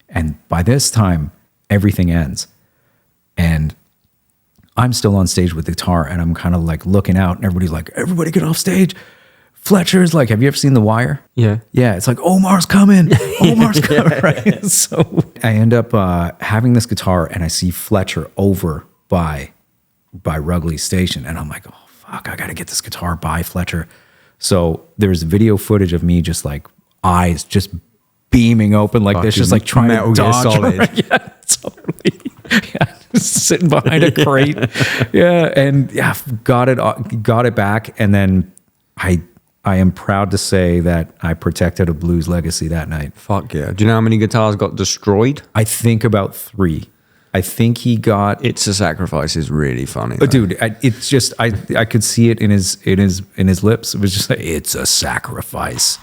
And by this time, everything ends. And I'm still on stage with the guitar, and I'm kind of like looking out, and everybody's like, everybody get off stage. Fletcher's like, have you ever seen The Wire? Yeah. Yeah, it's like, Omar's coming. Omar's coming, right? So I end up having this guitar, and I see Fletcher over by Rugley's station, and I'm like, oh, fuck, I got to get this guitar by Fletcher. So there's video footage of me just like eyes just beaming open like this, just like trying Metal to Gear dodge. Solid. Yeah, totally. Yeah. sitting behind a crate. Yeah, and yeah, got it back, and then I am proud to say that I protected a blues legacy that night. Fuck yeah. Do you know how many guitars got destroyed? I think about 3. I think he got. It's a Sacrifice is really funny. Dude, it's just I could see it in his lips. It was just like, it's a sacrifice.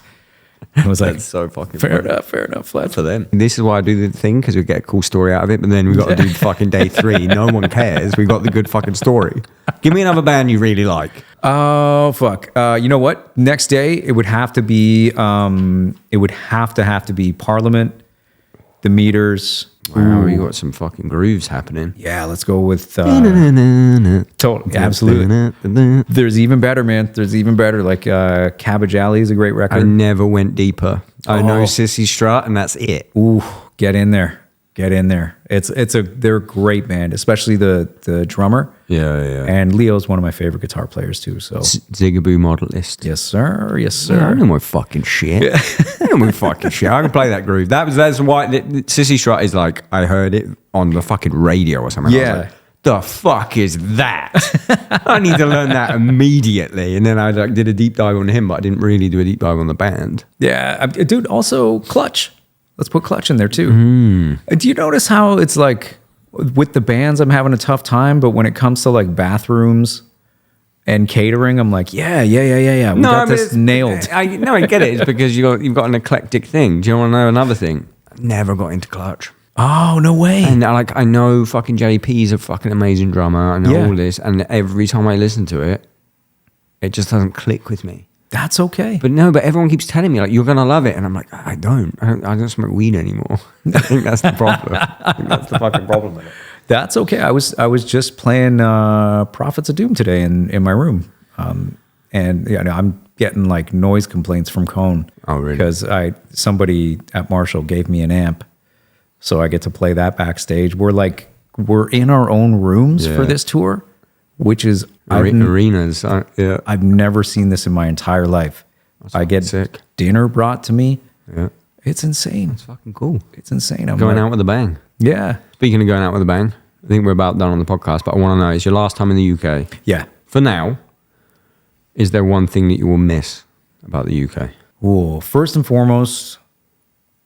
I was like, That's so fucking fair funny. enough, lad. For them. This is why I do the thing, because we get a cool story out of it, but then we got to do fucking day 3. No one cares. We got the good fucking story. Give me another band you really like. Oh fuck! You know what? Next day it would have to be. It would have to be Parliament, The Meters. Wow, you got some fucking grooves happening. Yeah, let's go with. Totally, absolutely. There's even better, man. There's even better. Like Cabbage Alley is a great I record. never went deeper. I know Sissy Strut, and that's it. Ooh, get in there. They're a great band, especially the drummer. Yeah. And Leo's one of my favorite guitar players too. So Zigaboo Modelist. yes, sir. Yeah, I know my fucking shit. I know my fucking shit. I can play that groove. That's why Sissy Strut is like, I heard it on the fucking radio or something. I was like, the fuck is that? I need to learn that immediately. And then I like did a deep dive on him, but I didn't really do a deep dive on the band. Yeah, dude. Also, Clutch. Let's put Clutch in there too. Do you notice how it's like with the bands, I'm having a tough time, but when it comes to like bathrooms and catering, I'm like, yeah. We got this nailed. I get it. It's because you've got an eclectic thing. Do you want to know another thing? Never got into Clutch. Oh, no way. And I know fucking JP's a fucking amazing drummer. I know all this, and every time I listen to it, it just doesn't click with me. That's okay. But everyone keeps telling me like you're gonna love it, and I'm like, I don't smoke weed anymore. I think that's the problem. I think that's the fucking problem with it. That's okay. I was just playing Prophets of Doom today in my room, and I'm getting like noise complaints from Cone. Oh, really? Because somebody at Marshall gave me an amp, so I get to play that backstage. We're in our own rooms for this tour, which is arenas. Yeah, I've never seen this in my entire life. I get sick. Dinner brought to me. Yeah, it's insane. it's fucking cool. It's insane. I'm Going out with a bang. Yeah. Speaking of going out with a bang, I think we're about done on the podcast, but I want to know, it's your last time in the UK. Yeah. For now, is there one thing that you will miss about the UK? Well, first and foremost,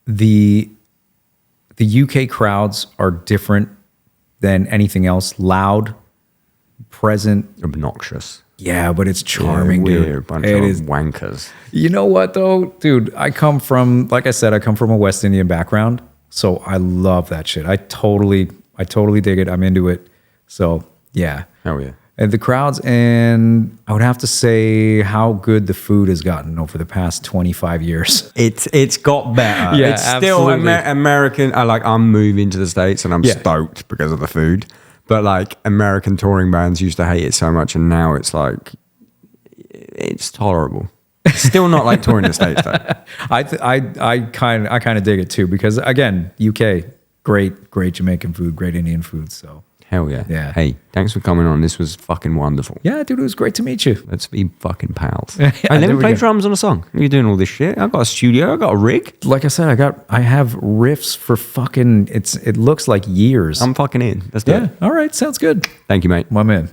the UK crowds are different than anything else. Loud, present, Obnoxious. yeah, but it's charming, We're dude. a bunch It of is. wankers. You know what though, dude? I come from a West Indian background, so I love that shit. I totally dig it. I'm into it. So yeah, Hell yeah. and the crowds, and I would have to say how good the food has gotten over the past 25 years. It's got better. Yeah, it's still absolutely. American. I'm moving to the States and I'm stoked because of the food. But like American touring bands used to hate it so much, and now it's like it's tolerable. It's still not like touring the States though. I kind of dig it too, because again, UK, great Jamaican food, great Indian food. So Hell yeah. Yeah. Hey, thanks for coming on. This was fucking wonderful. yeah, dude, it was great to meet you. Let's be fucking pals. Yeah, I there never we played go. drums on a song. You're doing all this shit. I've got a studio. I've got a rig. Like I said, I have riffs for fucking. It looks like years. I'm fucking in. Let's do yeah. it. All right, sounds good. Thank you, mate. My man.